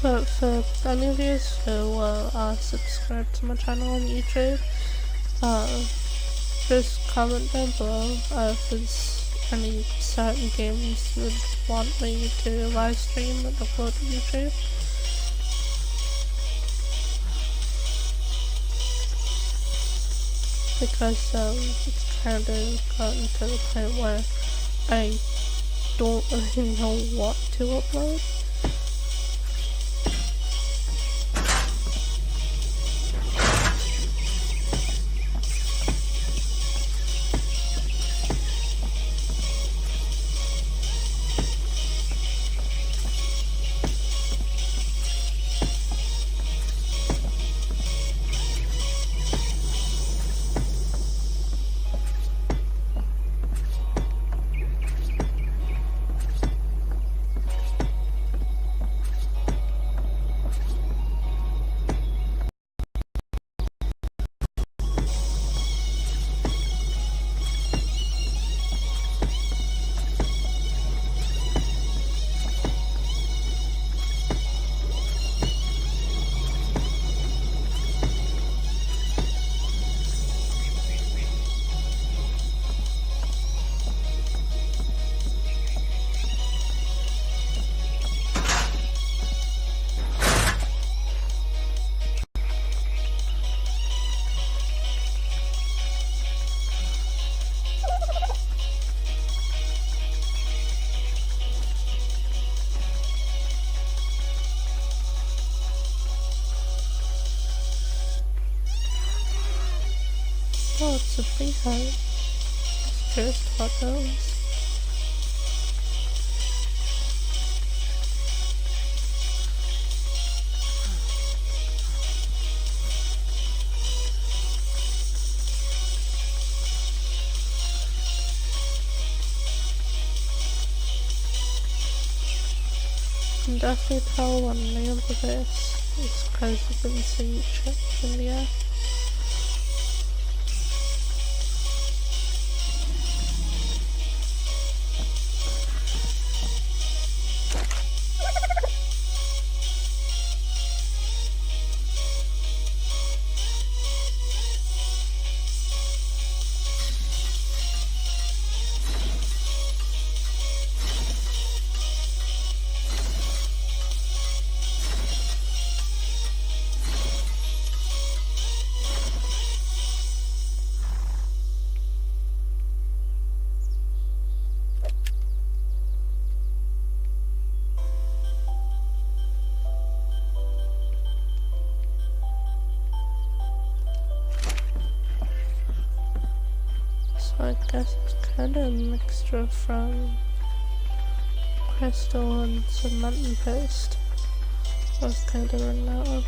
But for any of you who are subscribed to my channel on YouTube, just comment down below if there's any certain games you would want me to live stream and upload to YouTube. Because it's kind of gotten to the point where I don't really know what to upload. Oh, it's a beehive. Just hot dogs. You can definitely tell when the name of this is because you can see chips in the air. So I guess it's kind of a mixture from crystal and cement and paste. I was kind of running out of.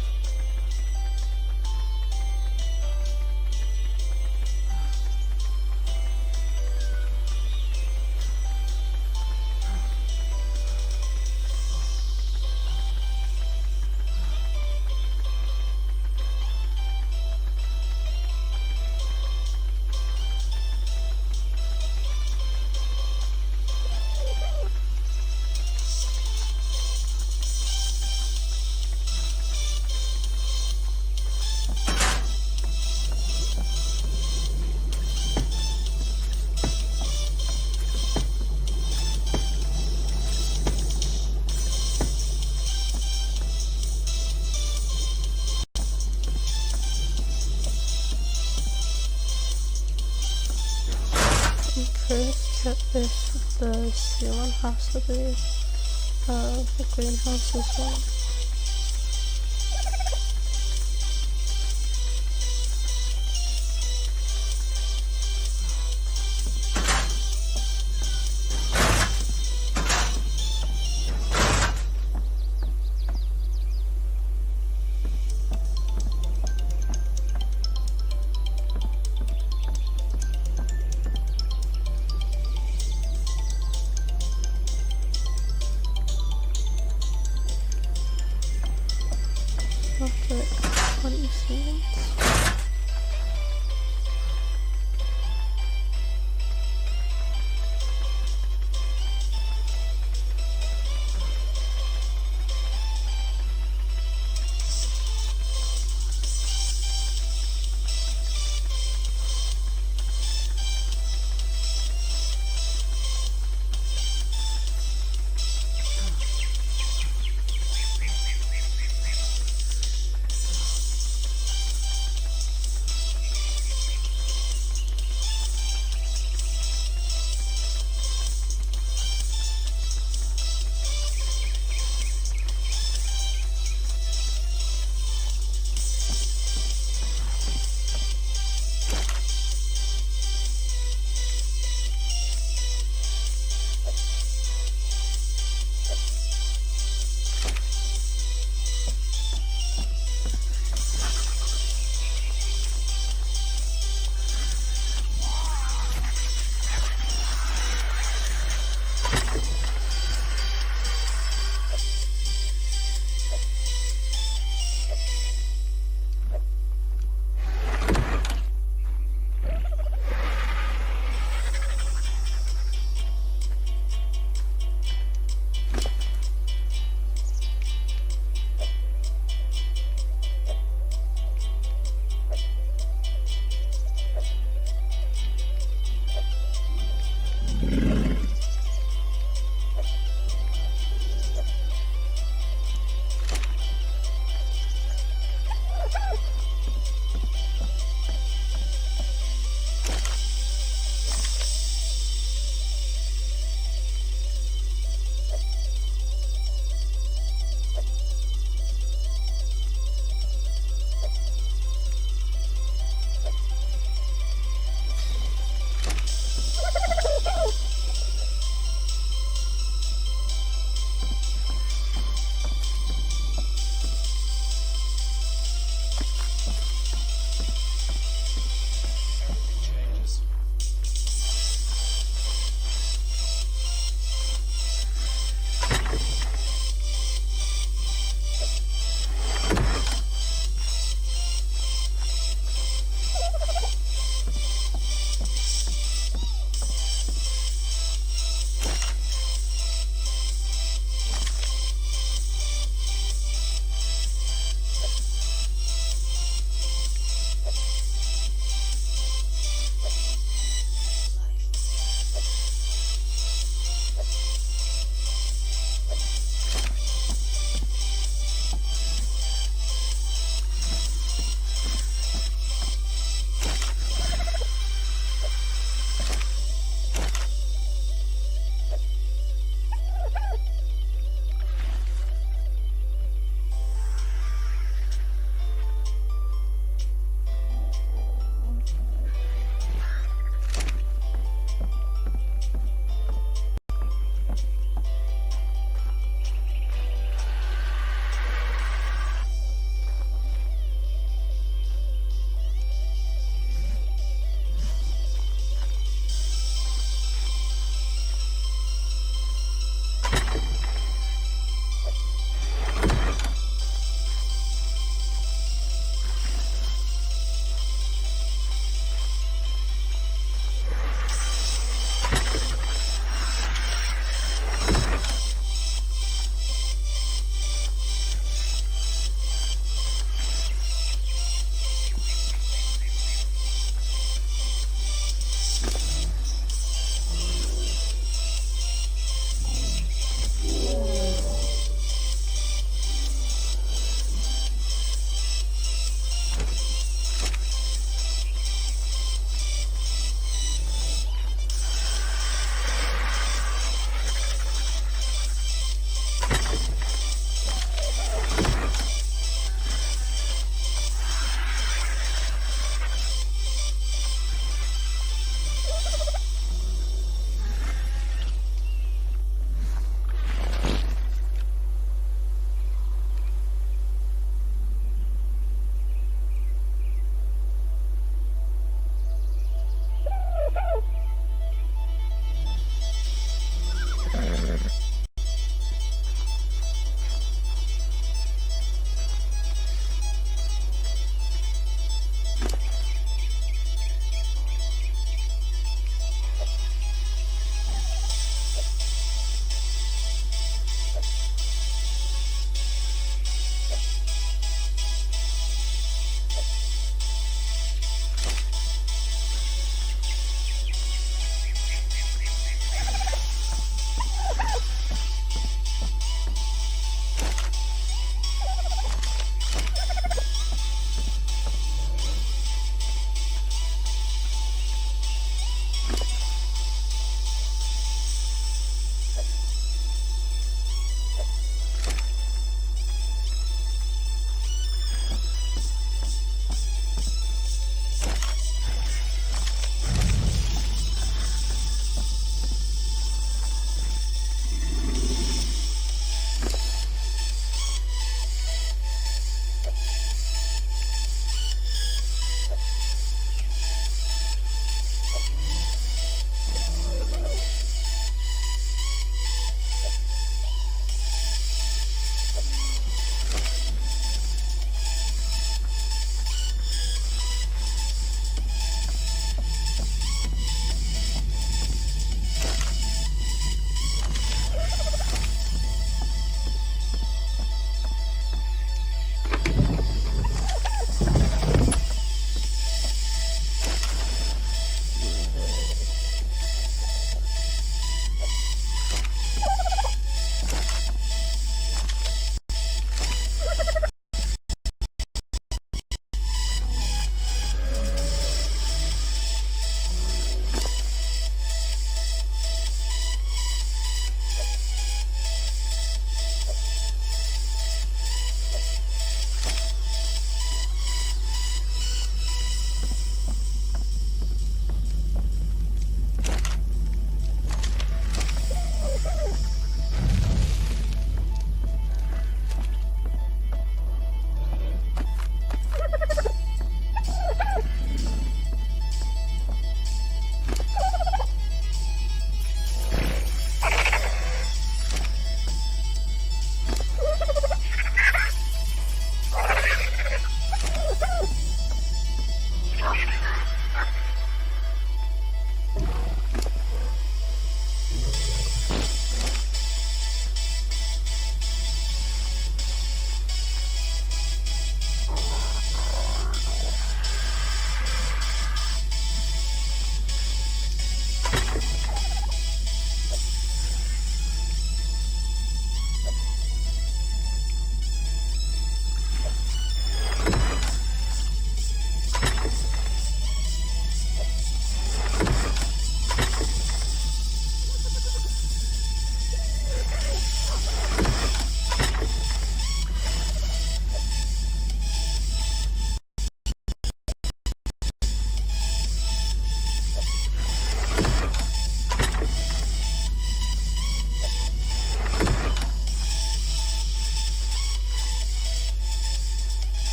First, check if the ceiling has to be the greenhouse as well.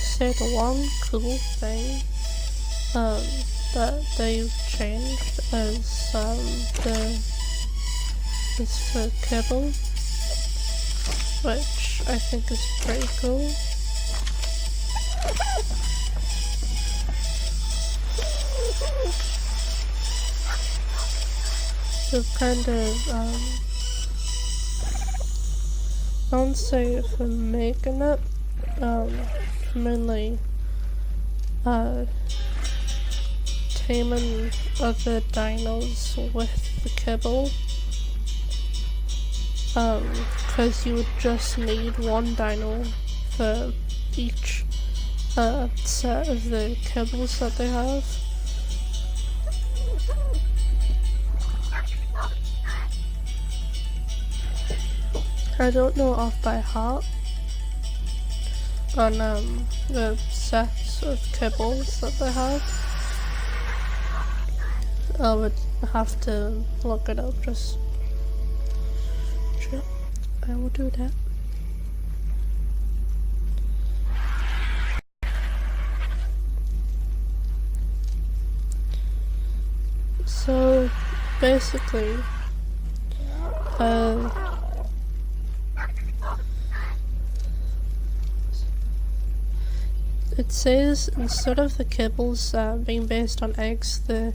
say the one cool thing that they've changed is the kibble, which I think is pretty cool. They've kind of I won't say for making it, mainly taming other dinos with the kibble, because you would just need one dino for each set of the kibbles that they have. I don't know off by heart on the sets of kibbles that they have. I would have to look it up, just sure, I will do that. So basically, it says instead of the kibbles being based on eggs, the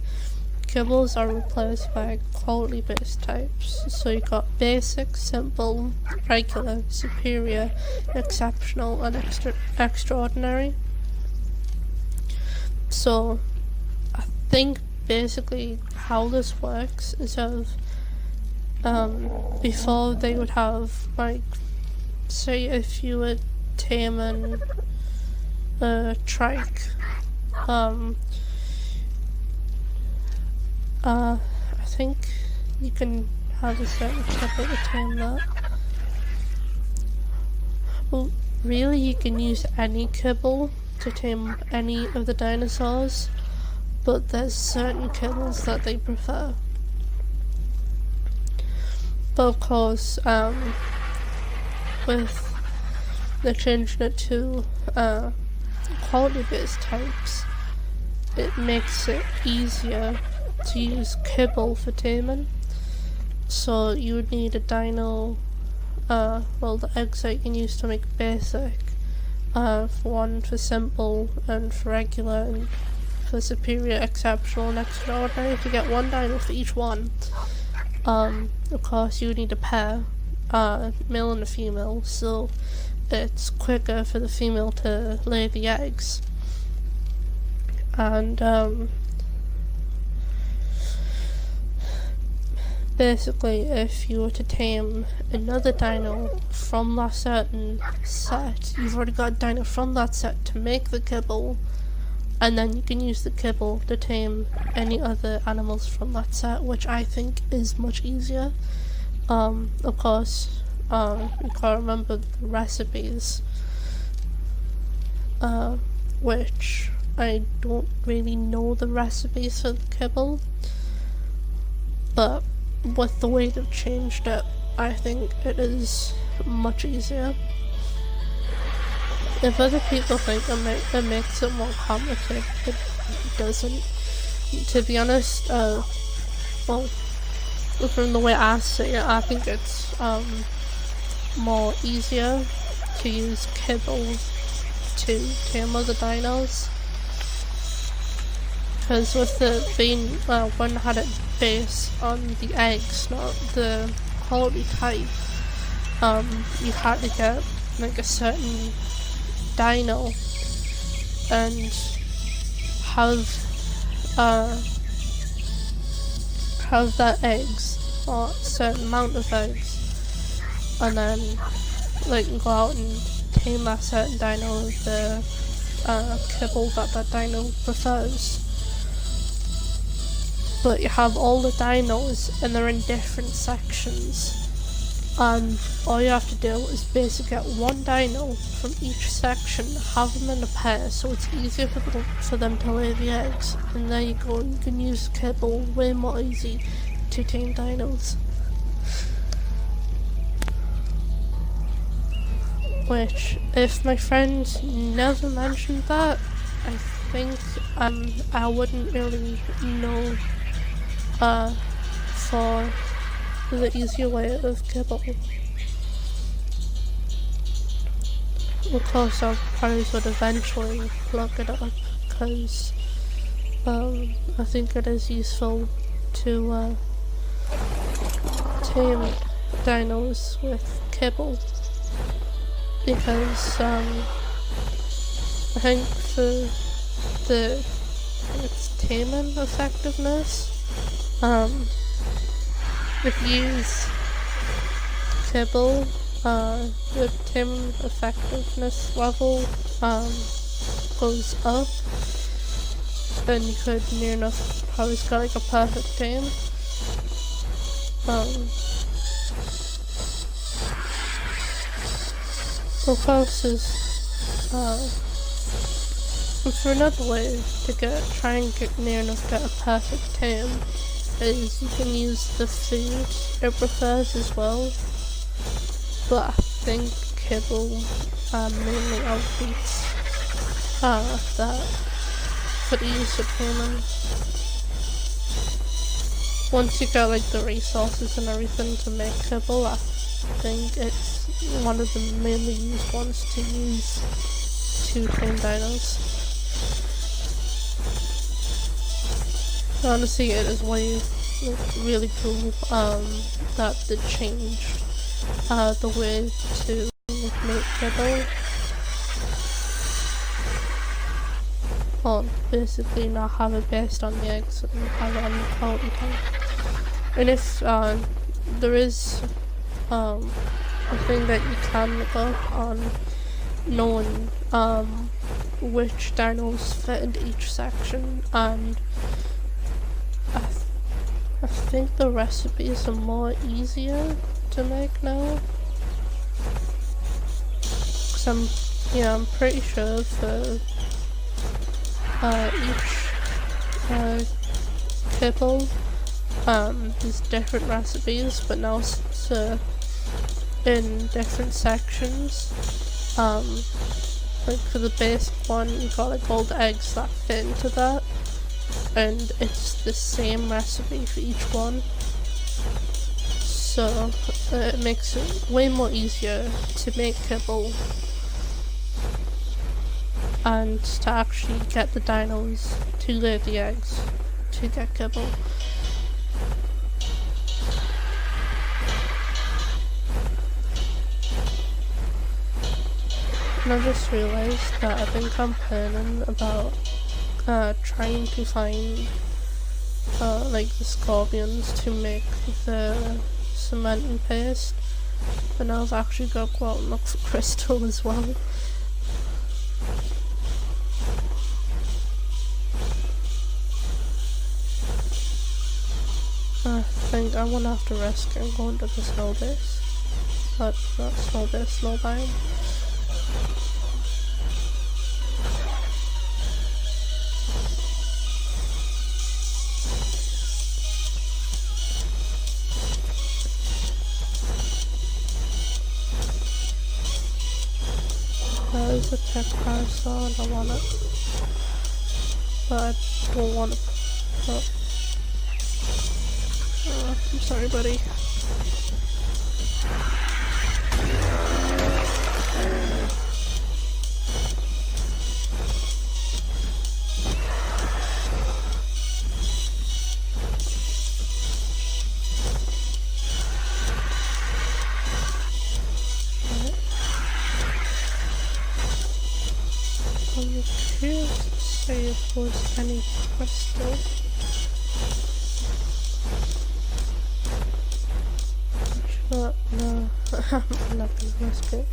kibbles are replaced by quality based types. So you got basic, simple, regular, superior, exceptional, and extraordinary. So I think basically how this works is before they would have, like, say if you were taming a trike, I think you can have a certain kibble to tame that. Well, really you can use any kibble to tame any of the dinosaurs, but there's certain kibbles that they prefer. But of course, with the changing it to quality based types, it makes it easier to use kibble for taming. So you would need a dino, well, the eggs that you can use to make basic, for one for simple and for regular, and for superior, exceptional, and extraordinary. To get one dino for each one, of course you would need a pair, male and a female, so it's quicker for the female to lay the eggs. And basically if you were to tame another dino from that certain set, you've already got a dino from that set to make the kibble, and then you can use the kibble to tame any other animals from that set, which I think is much easier. Of course, you can't remember the recipes, which I don't really know the recipes for the kibble, but with the way they've changed it, I think it is much easier. If other people think it makes it more complicated, it doesn't. To be honest, well, from the way I see it, I think it's more easier to use kibble to tame other dinos. Because with the being, when I had it based on the eggs, not the quality type, you had to get like a certain dino and have that eggs, or a certain amount of eggs, and then like go out and tame that certain dino with the kibble that dino prefers. But you have all the dinos and they're in different sections, and all you have to do is basically get one dino from each section, have them in a pair so it's easier for them to lay the eggs, and there you go, you can use kibble way more easy to tame dinos. which, if my friend never mentioned that, I think I wouldn't really know for the easier way of kibble. Of course, I probably would eventually look it up, because I think it is useful to tame dinos with kibble, because I think for its taming effectiveness, if you use kibble, the taming effectiveness level goes up, then you could near enough probably get like a perfect tame. Of course, for another way to try and get near enough to get a perfect tame is you can use the food it prefers as well, but I think kibble mainly outbeats that for the use of taming. Once you get like the resources and everything to make kibble, I think it's one of the mainly used ones to use to tame dinos. Honestly, it is really cool that they changed the way to make kibble. Or basically not have it based on the eggs and have it on the quality type. And if there is a thing that you can look up on knowing which dinos fit into each section, and I think the recipes are more easier to make now. Cause I'm pretty sure for each kibble there's different recipes, but now it's in different sections. Like for the basic one, you got like all the eggs that fit into that, and it's the same recipe for each one, so it makes it way more easier to make kibble and to actually get the dinos to lay the eggs to get kibble. And I just realised that I think I'm planning about trying to find like the scorpions to make the cementing paste, but now I've actually got to go out and look for crystal as well. I think I want to have to risk and go into the snow base. Not snow base, snow biome. There's a tech parasol and I want it, but I don't want to put. I'm sorry, buddy. I'm curious to see if there's any crystal. But no, I'm not gonna risk it.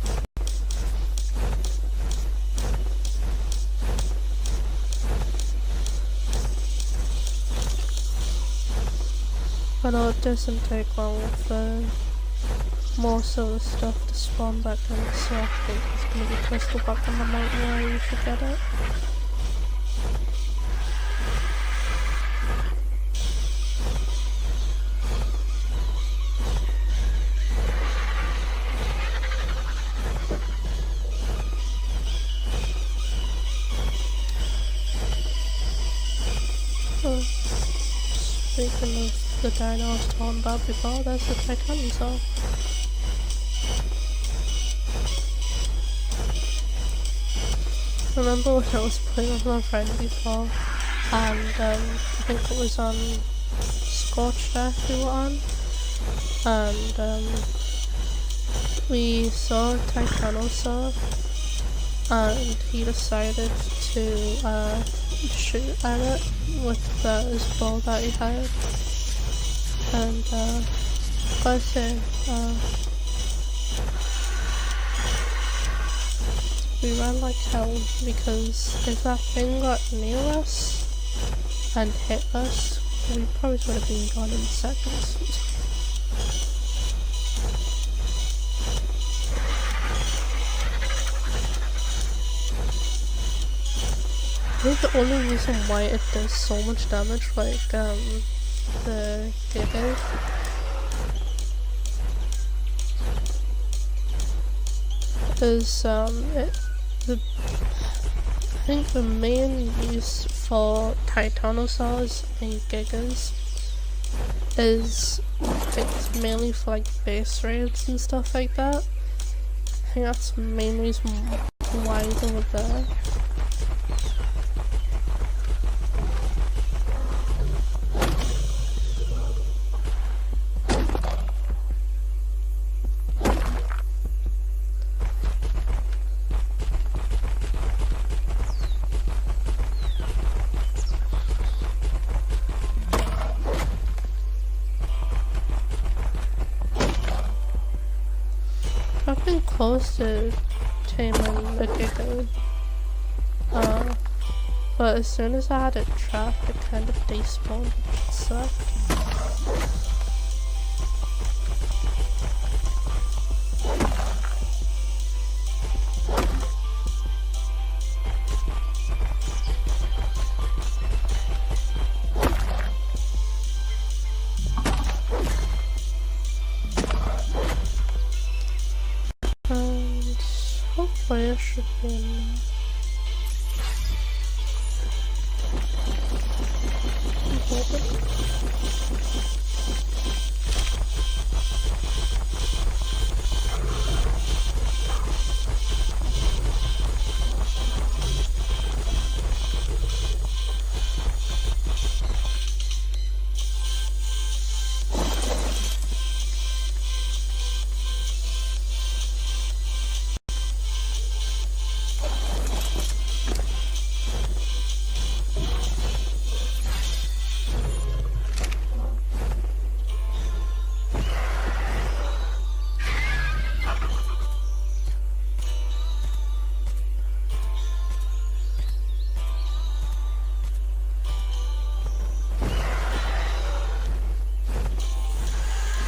I know it doesn't take long for most of the stuff to spawn back in, so I think there's gonna be crystal back on the mountain where you should get it. Oh, speaking of the dino I was talking about before, there's the Titanosaur. I remember when I was playing with my friend before, and I think it was on Scorched Earth we were on, and we saw a Titanosaur, and he decided to shoot at it with his bow that he had, and I say, we ran like hell, because if that thing got near us and hit us, we probably would have been gone in seconds. I think the only reason why it does so much damage, like the Giga, is I think the main use for Titanosaurs and Gigas is it's mainly for like base raids and stuff like that. I think that's the main reason why they were there. I've been close to taming the Giga, but as soon as I had it trapped, it kind of despawned, which sucked. Hopefully it should be enough.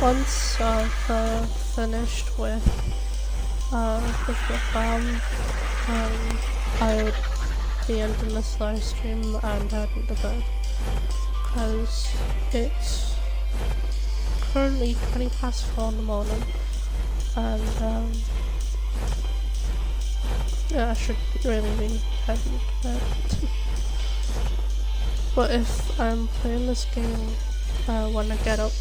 Once I've finished with the farm, I would be ending this live stream and heading to bed, because it's currently 20 past 4 in the morning, and yeah, I should really be heading to bed. But if I'm playing this game when I get up,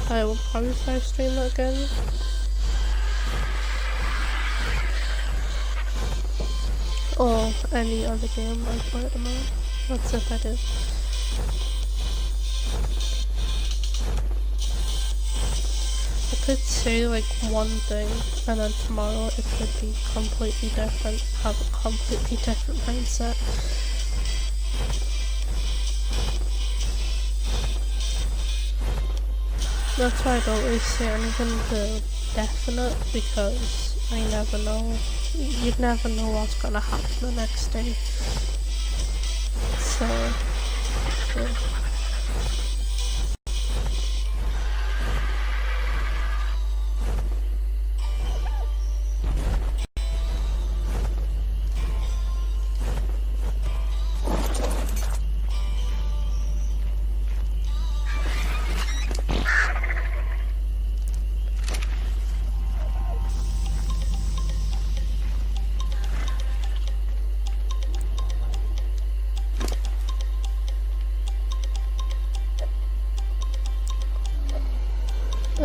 I will probably live stream it again. Or any other game I play at the moment. That's if I do. I could say like one thing and then tomorrow it could be completely different, have a completely different mindset. That's why I don't really say anything to definite, because I never know. You'd never know what's gonna happen the next day. So, yeah.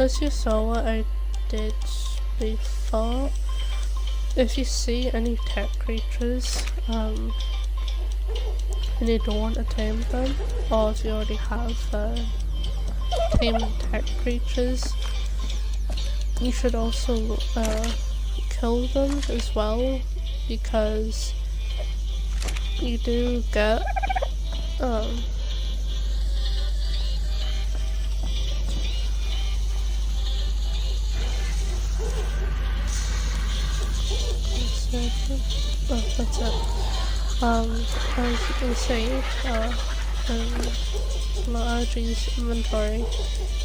as you saw what I did before, if you see any tech creatures, and you don't want to tame them, or if you already have tamed tech creatures, you should also kill them as well, because you do get oh, that's it. As you can see, in my RG's inventory,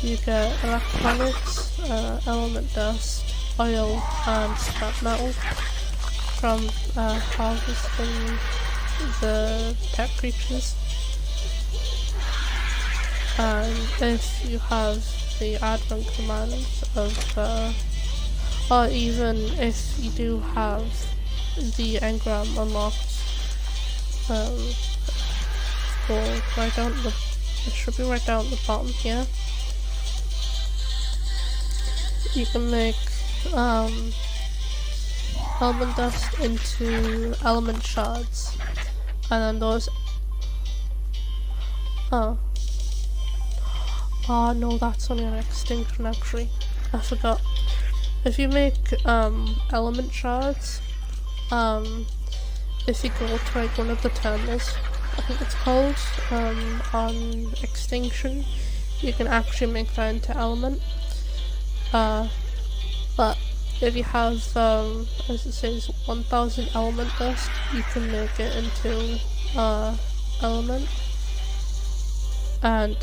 you get electronics, element dust, oil, and scrap metal from harvesting the tech creatures. And if you have the admin command of, or even if you do have the engram unlocked, go right down the, it should be right down at the bottom here. You can make element dust into element shards, and then those. Oh no, that's only an extinction actually. I forgot. If you make element shards, if you go to like one of the terminals, I think it's called, on extinction, you can actually make that into element. But if you have, as it says, 1000 element dust, you can make it into element. And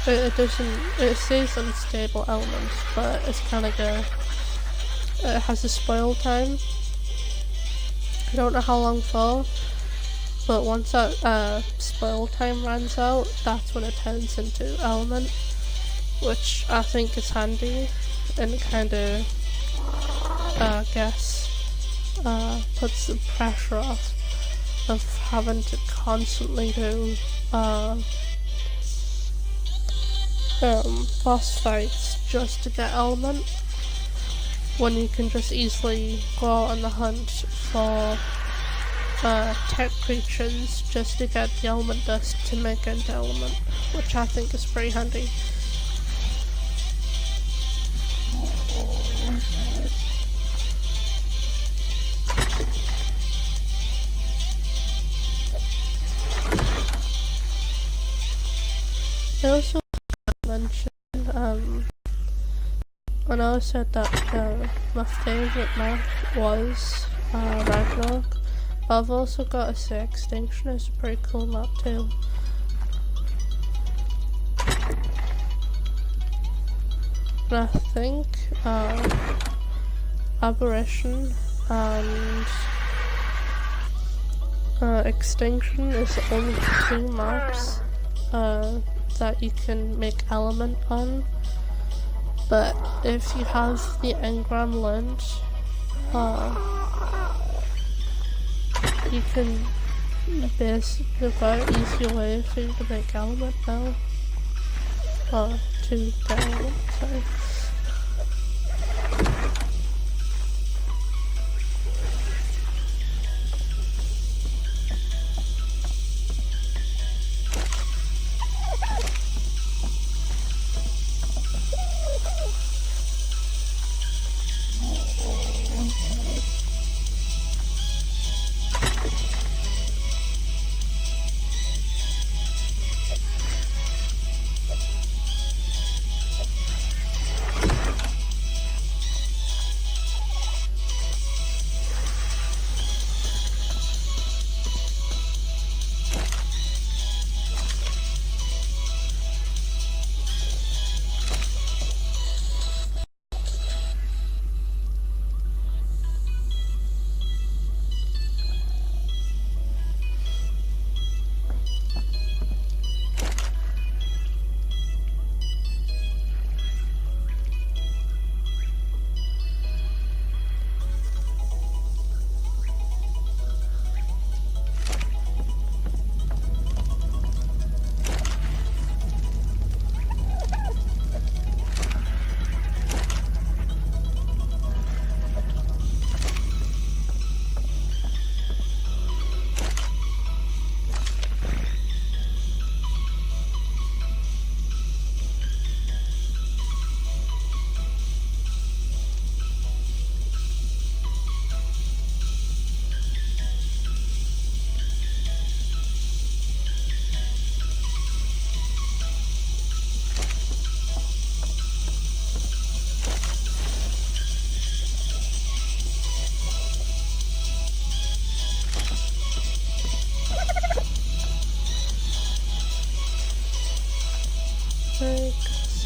it doesn't, it says unstable element, but it's kind of it has a spoil time. I don't know how long for, but once that spoil time runs out, that's when it turns into element, which I think is handy, and kind of, puts the pressure off of having to constantly do boss fights just to get element, when you can just easily go out on the hunt for tech creatures just to get the element dust to make into element, which I think is pretty handy. I also mentioned, when I said that my favourite map was Ragnarok, but I've also got to say Extinction is a pretty cool map too. And I think Aberration and Extinction is the only two maps that you can make element on, but if you have the engram learned, you can basically quite an easy way for you to make element now, or to get element, sorry.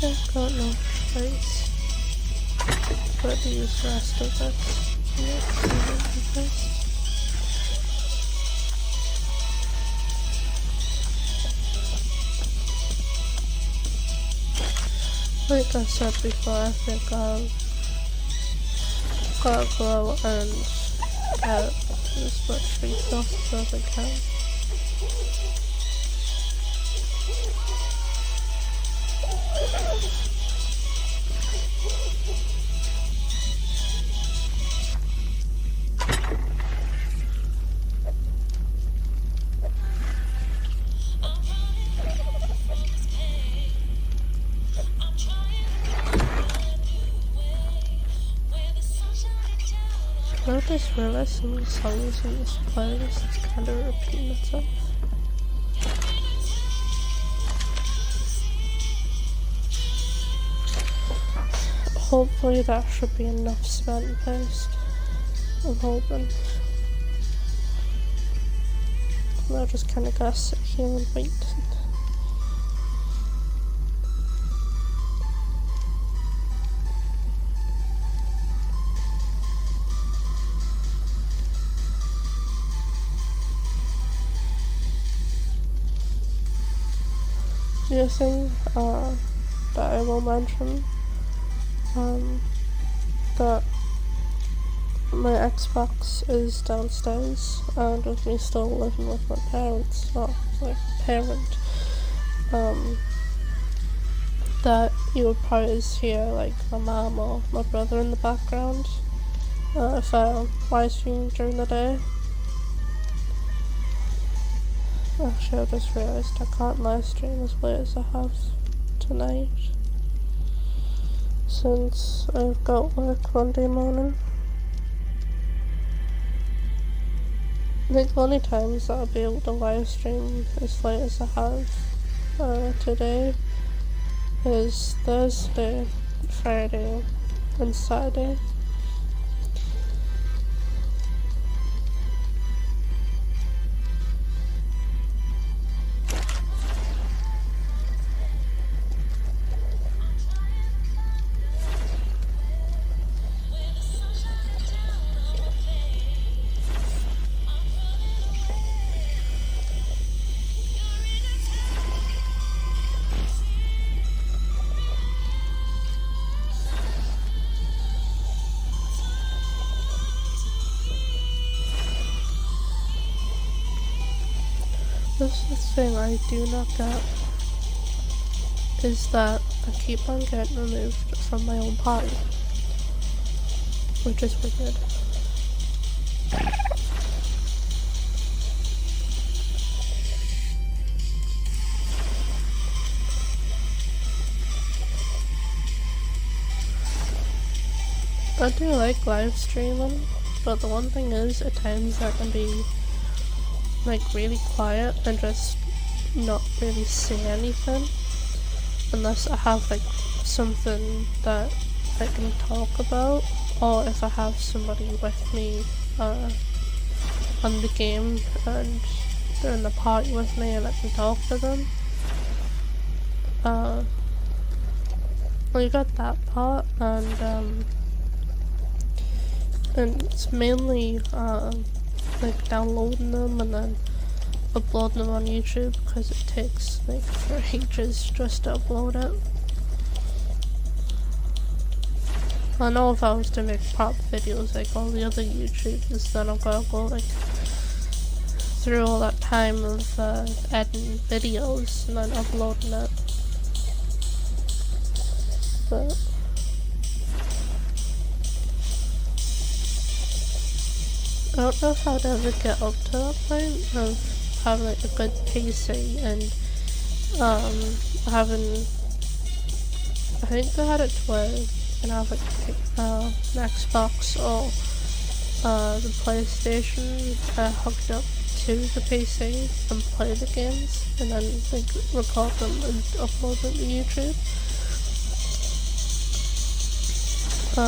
I've got no choice but to use the rest of this to make this. Like I said before, I think I've got to go and get as much resources as I can. I just realized some of the songs in this playlist is kind of repeating itself. Hopefully that should be enough cement paste. I'm hoping. I'll just kind of gotta sit here and wait. The other thing that I will mention, that my Xbox is downstairs, and with me still living with my parents, that you would probably hear like my mom or my brother in the background if I live stream during the day. Actually, I just realised I can't live stream as late as I have tonight, since I've got work Monday morning. I think the only times that I'll be able to live stream as late as I have today is Thursday, Friday and Saturday. This is the thing I do not get, is that I keep on getting removed from my own party, which is weird. I do like live streaming, but the one thing is, at times I can be like really quiet and just not really say anything unless I have like something that I can talk about, or if I have somebody with me on the game and they're in the party with me and I can talk to them. Well, you got that part, and it's mainly like downloading them and then uploading them on YouTube, because it takes like for ages just to upload it. I know if I was to make prop videos like all the other YouTubers, then I've got to go like through all that time of editing videos and then uploading it. But I don't know if I'd ever get up to that point of having like a good PC and having, I think I had it to where I can have like an Xbox or the PlayStation hooked up to the PC and play the games and then like record them and upload them to YouTube. I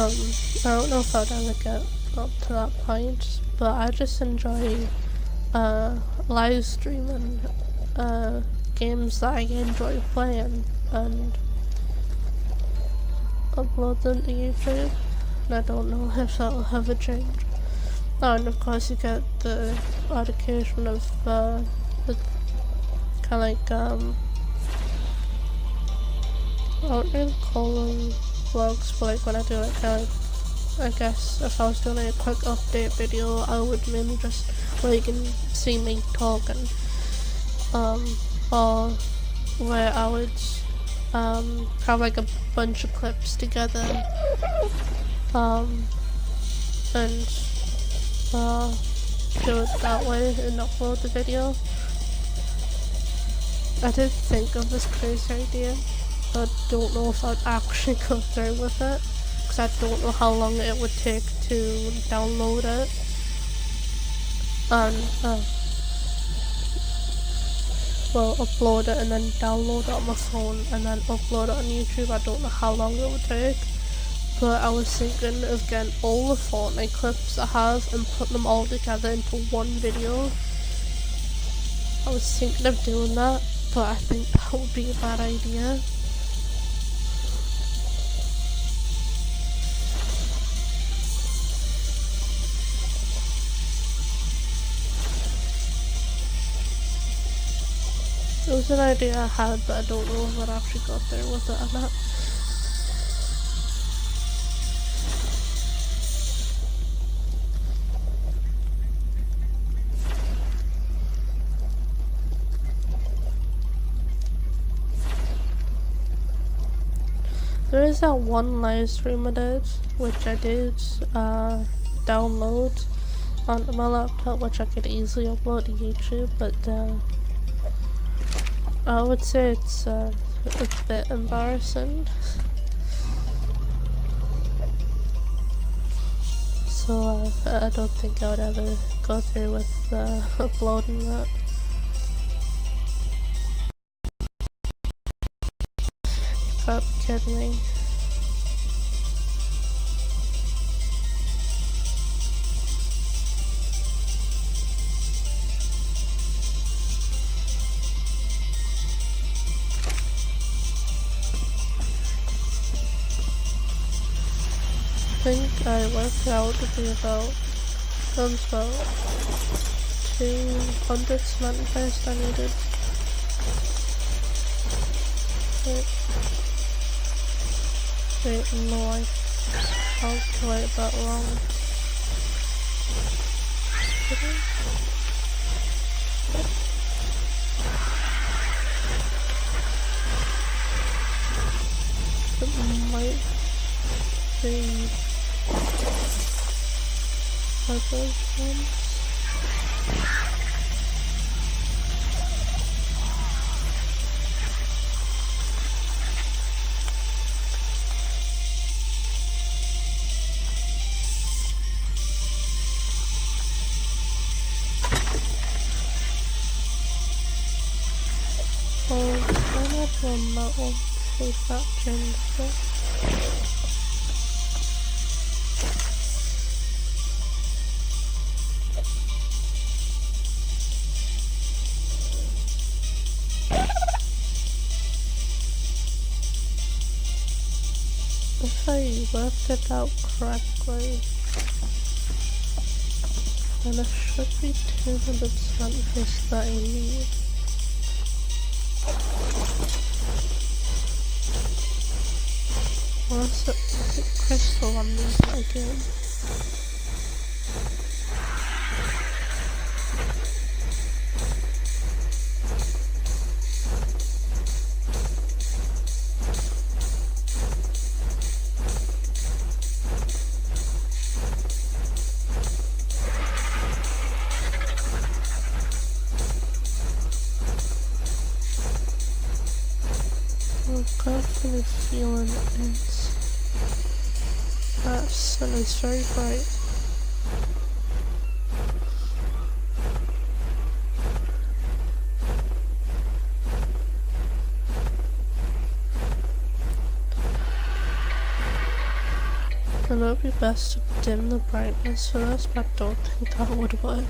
don't know if I'd ever get up to that point, but I just enjoy live streaming games that I enjoy playing, and upload them to YouTube, and I don't know if that'll ever change. Oh, and of course you get the notification of the kind of like I don't really call them vlogs, but like when I do like kind of like, I guess if I was doing a quick update video, I would mainly just where you can see me talking, or where I would have like a bunch of clips together, and do it that way and upload the video. I did think of this crazy idea, but I don't know if I'd actually go through with it, because I don't know how long it would take to download it, and well, upload it and then download it on my phone and then upload it on YouTube. I don't know how long it would take, but I was thinking of getting all the Fortnite clips I have and putting them all together into one video. I was thinking of doing that, but I think that would be a bad idea. It was an idea I had, but I don't know if I'd actually got there with it or not. There is that one live stream I did, which I did download onto my laptop, which I could easily upload to YouTube, but I would say it's a bit embarrassing. So I don't think I would ever go through with uploading that. You gotta be kidding me. I think I worked out to be about 200 cement paste I needed. Wait, no, I calculated that wrong. It might be other ones. One metal with that gender. If I worked it out correctly, then it should be 200 centimeters that I need. What's it crystal I'm using again? I'm constantly feeling it. That sun is very bright. And it would be best to dim the brightness for this, but I don't think that would work.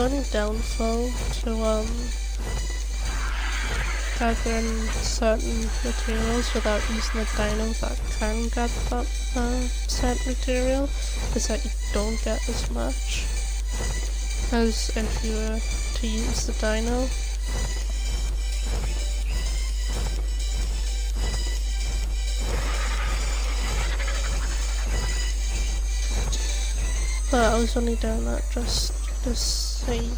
only downfall to gathering certain materials without using the dino that can get that certain material is that you don't get as much as if you were to use the dino. But I was only doing that just to see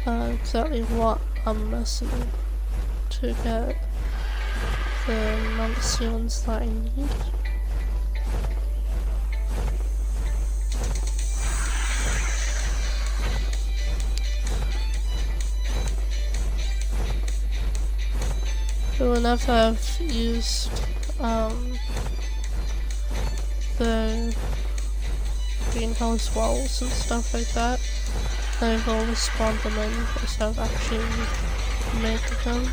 exactly what I'm missing to get the mansions that I need. But whenever I've used the greenhouse walls and stuff like that, I've always spawned them in instead of actually making them.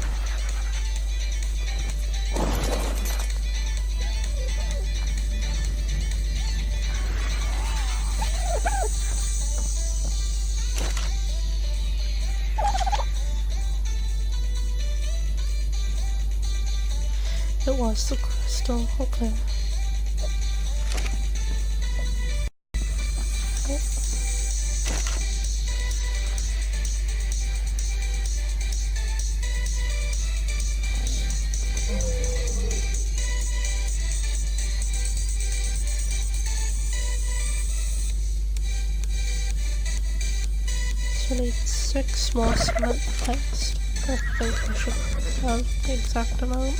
It was the crystal, okay. So I need 6 more cement packs. I think I should have the exact amount.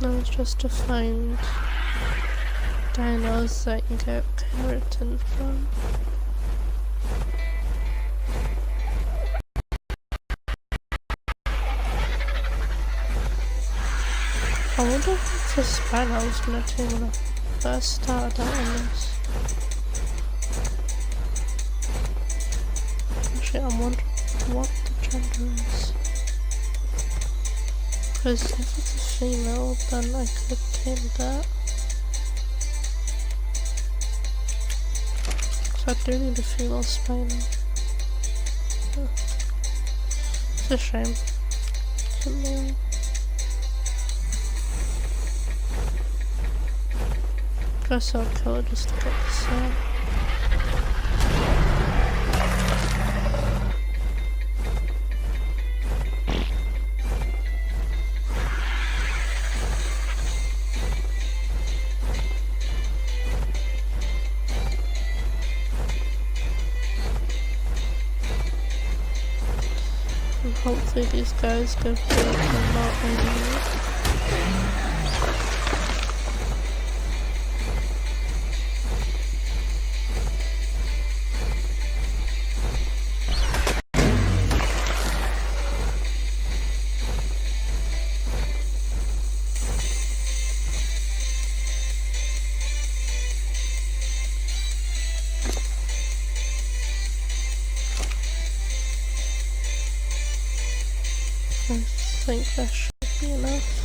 Now it's just to find dinos that you can get keratin from. I wonder if the spider was gonna take when I first started out on this. Actually, I'm wondering what the gender is. Because if it's a female, then I could tame that. So I do need a female spider. Oh. It's a shame. It's a male. Guess I'll kill it just to get this out. Hopefully these guys give me the amount I need. I think that should be enough.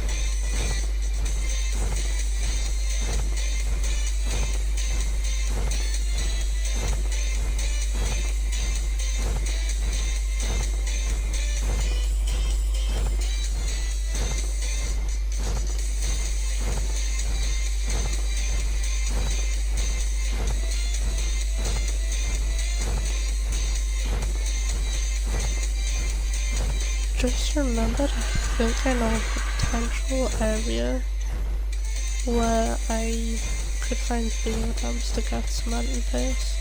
Just remembered, I think I know the potential area where I could find beaver dams to get some anti-base.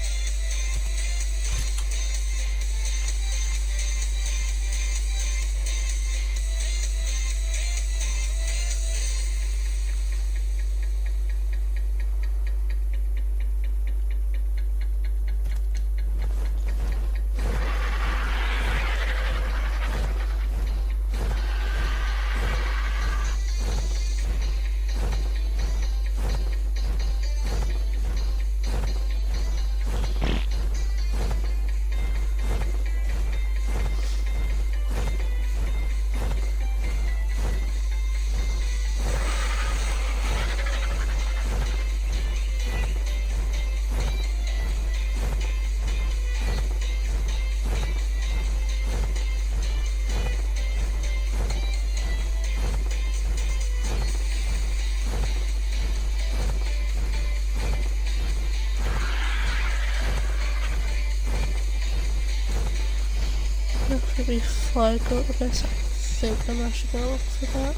Before I go to this, I think I'm actually gonna look for that.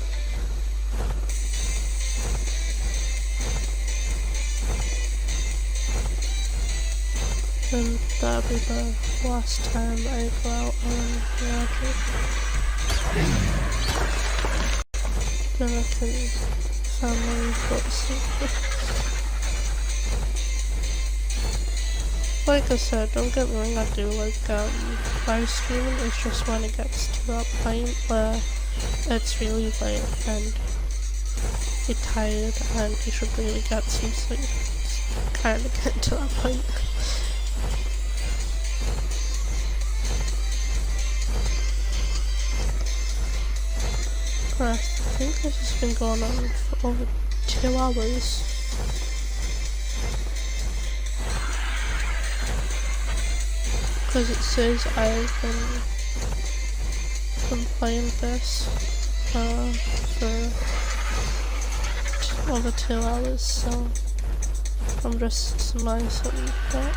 And that'll be the last time I go out on magic. Then I can finally go to sleep. Like I said, don't get me wrong, I do like live streaming. It's just when it gets to that point where it's really late and you're tired and you should really get some sleep. It's kind of getting to that point. I think this has been going on for over 2 hours. Because it says I've been playing this for over 2 hours, so I'm just surmising that.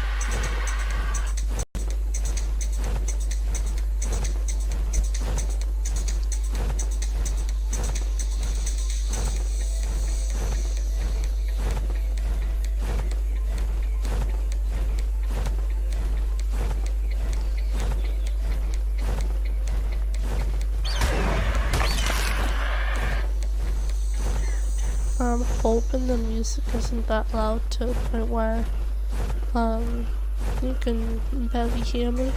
I'm hoping the music isn't that loud to the point where you can barely hear me.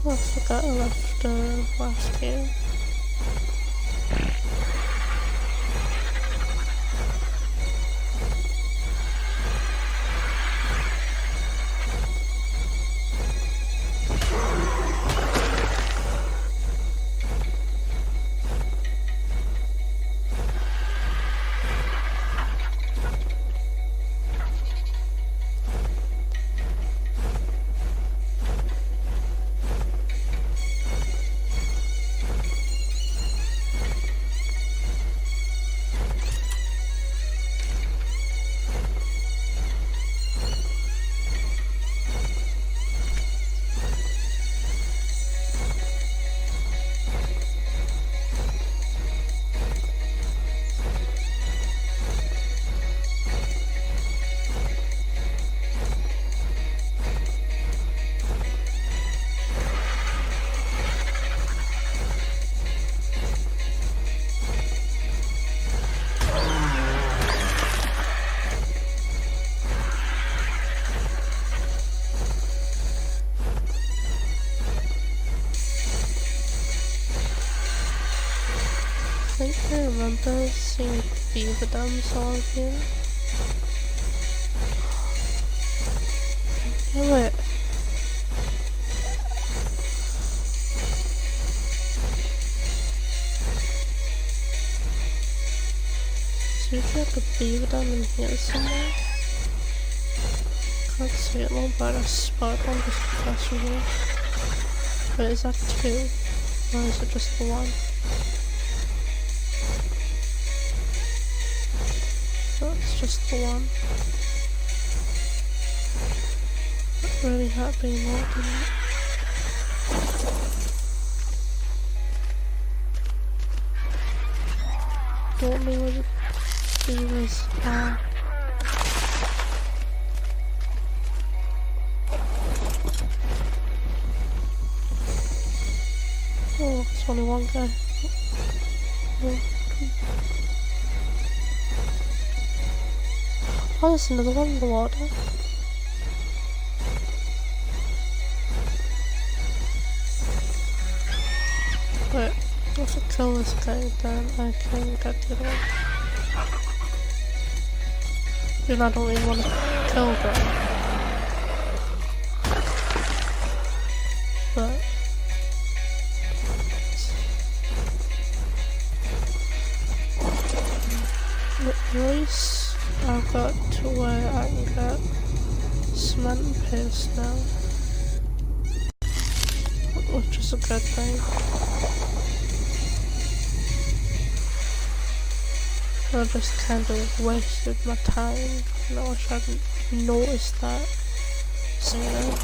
Oh, I forgot I left last game. I think I remember seeing beaver dams all again. Knew it. There's usually like a beaver dam in here somewhere. Can't see it though, but I spotted one just across from here. But is that 2? Or is it just the 1? That's just the one. Really happy walking it. Don't know where the beavers are. Oh, it's only one guy. Oh, there's another one in the water. Wait, if I kill this guy, then I can get the other one. Dude, I don't even want to kill them. But at least I've got to where I can get cement and paste now, which is a good thing. I just kind of wasted my time, and I wish I hadn't noticed that sooner.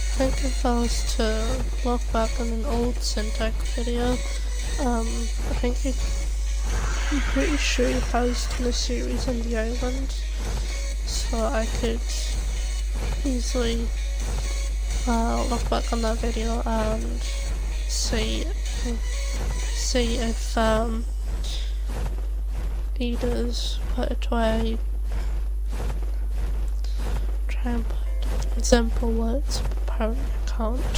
I think if I was to look back on an old Syntax video, I'm pretty sure he has done a series on the island, so I could easily look back on that video and see if he does put it away. Try and put it in simple words. Apparently I can't.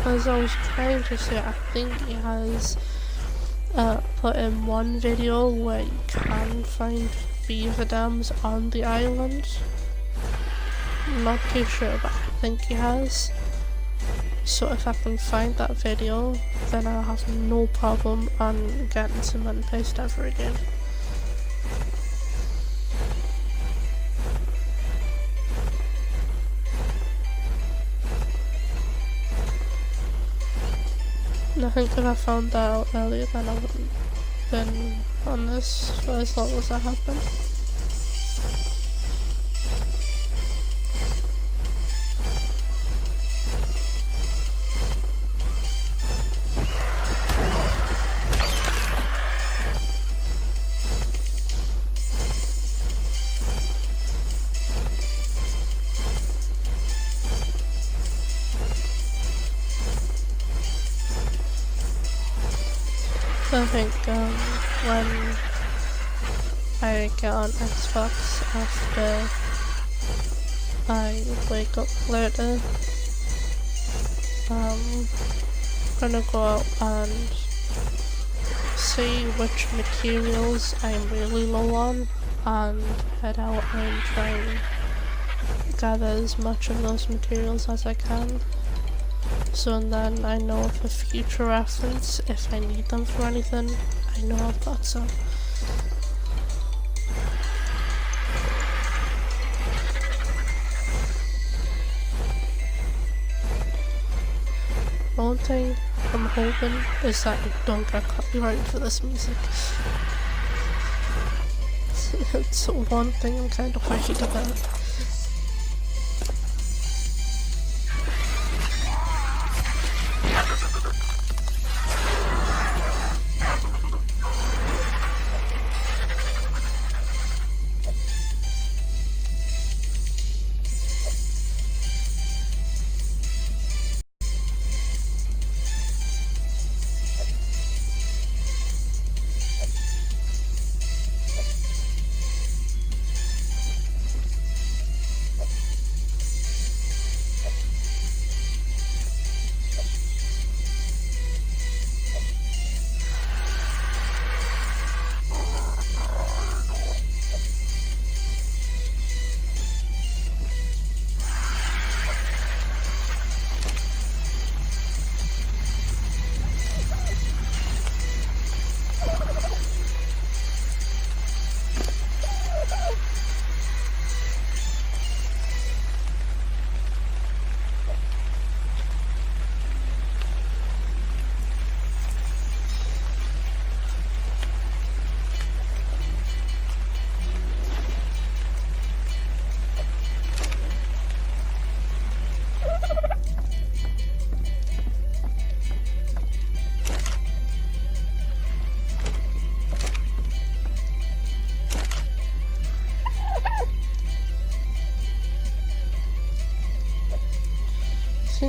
As I was trying to say, I think he has put in one video where you can find beaver dams on the island. I'm not too sure, but I think he has. So if I can find that video, then I'll have no problem on getting cement and paste ever again. And I think if I found that out earlier, then I wouldn't have been on this for as long as I have been. I think when I get on Xbox after I wake up later, I'm gonna go out and see which materials I'm really low on and head out and try and gather as much of those materials as I can. So then I know for future reference, if I need them for anything, I know I've got some. One thing I'm hoping is that I don't get copyrighted for this music. It's one thing I'm kind of worried about.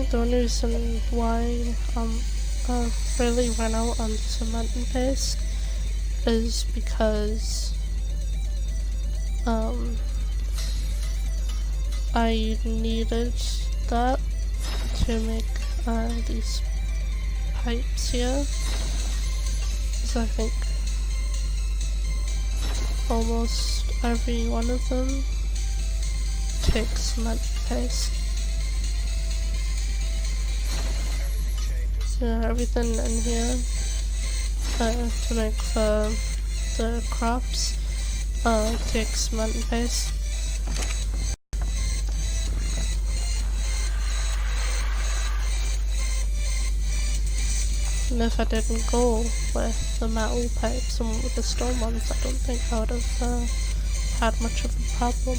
think the only reason why I really ran out on cement and paste is because I needed that to make these pipes here. So I think almost every one of them takes cement paste. So everything in here to make the crops takes cement and paste. And if I didn't go with the metal pipes and with the stone ones, I don't think I would have had much of a problem.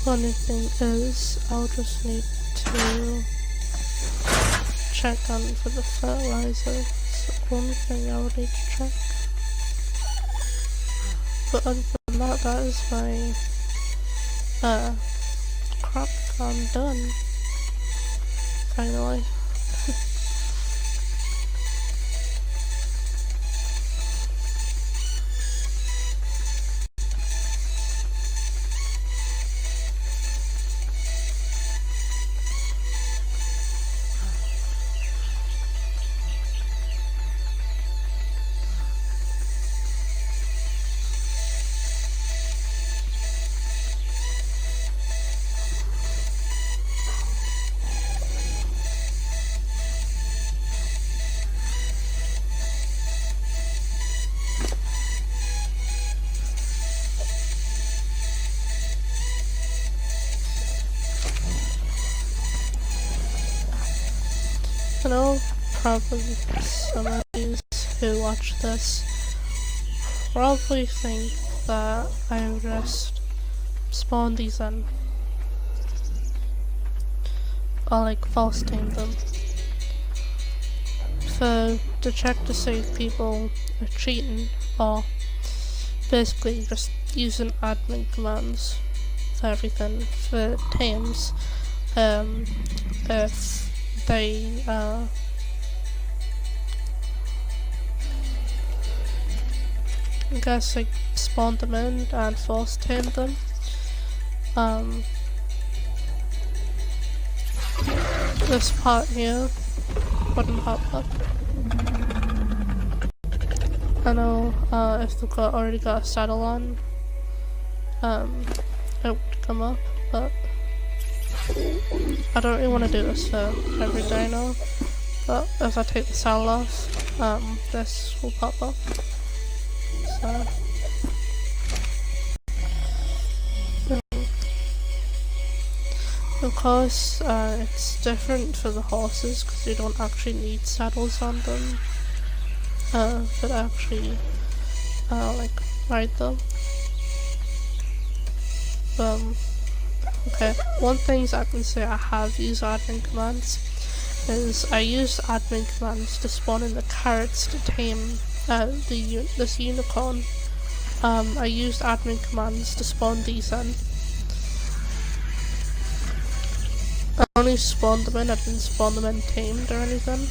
funny thing is, I'll just need to check on for the fertilizer. It's the only thing I would need to check. But other than that, that is my crop farm done. Finally. I know probably some of you who watch this probably think that I would just spawn these in, or like false tame them, to check to see if people are cheating, or basically just using admin commands for everything for tames. If they I guess like spawn them in and force tame them. This part here wouldn't pop up. I know if they've already got a saddle on, it would come up, but I don't really want to do this for every dino, but if I take the saddle off, this will pop up. So, of course, it's different for the horses because you don't actually need saddles on them, but actually, like, ride them. Okay, one thing I can say I have used admin commands is I used admin commands to spawn in the carrots to tame this unicorn. I used admin commands to spawn these in. I only spawned them in, I didn't spawn them in tamed or anything.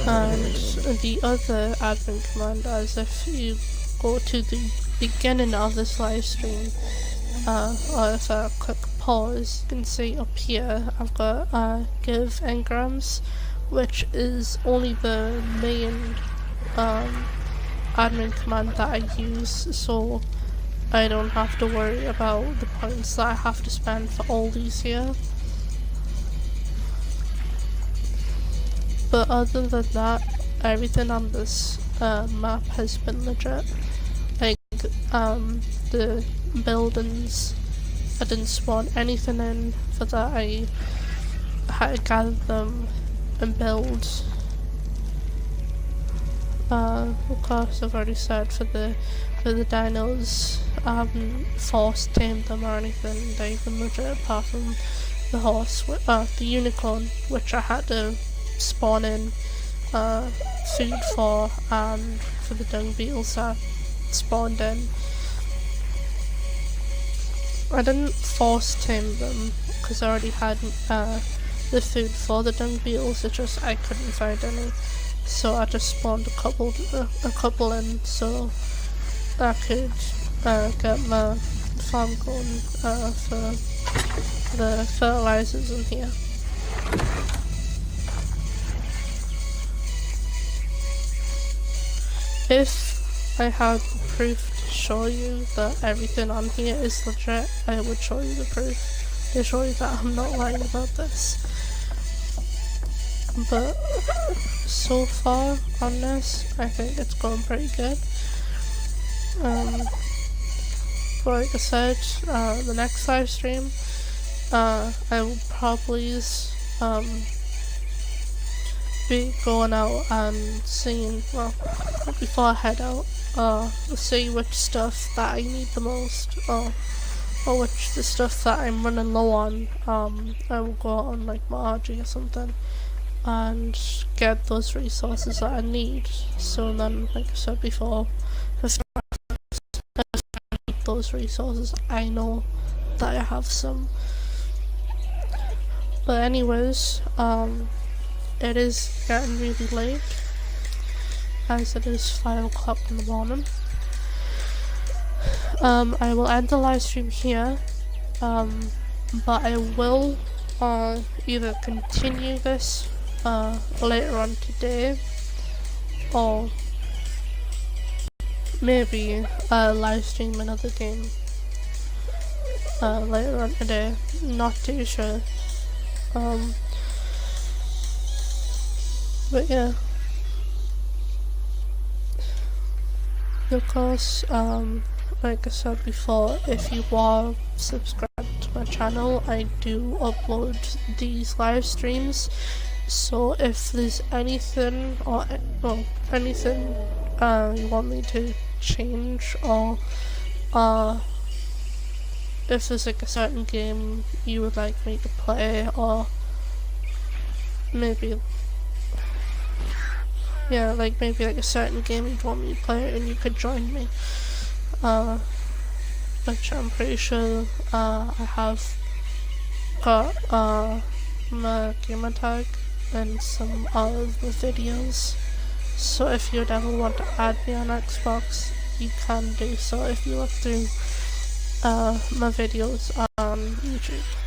And the other admin command is if you go to the beginning of this live stream, or if I click pause, you can see up here I've got give engrams, which is only the main admin command that I use, so I don't have to worry about the points that I have to spend for all these here. But other than that, everything on this map has been legit. Like, the buildings, I didn't spawn anything in for that. I had to gather them and build. Of course, I've already said for the dinos, I haven't force tamed them or anything. They've been legit apart from the horse, the unicorn, which I had to spawn in food for, and for the dung beetles I spawned in. I didn't force tame them because I already had the food for the dung beetles, it's just I couldn't find any, so I just spawned a couple in so I could get my farm going for the fertilizers in here. If I had the proof to show you that everything on here is legit, I would show you the proof to show you that I'm not lying about this. But so far on this, I think it's going pretty good. But like I said, the next live stream, I will probably be going out and seeing, well, before I head out, see which stuff that I need the most, or which the stuff that I'm running low on, I will go on like my RG or something and get those resources that I need. So then, like I said before, if I need those resources, I know that I have some. But anyways, it is getting really late, as it is 5 o'clock in the morning. I will end the live stream here, but I will either continue this later on today, or maybe live stream another game later on today. Not too sure. But yeah. Of course, like I said before, if you are subscribed to my channel, I do upload these live streams. So if there's anything anything you want me to change, or if there's like a certain game you would like me to play, or maybe maybe a certain game you'd want me to play and you could join me, which I'm pretty sure I have got my gamer tag in some of the videos. So if you'd ever want to add me on Xbox, you can do so if you look through my videos on YouTube.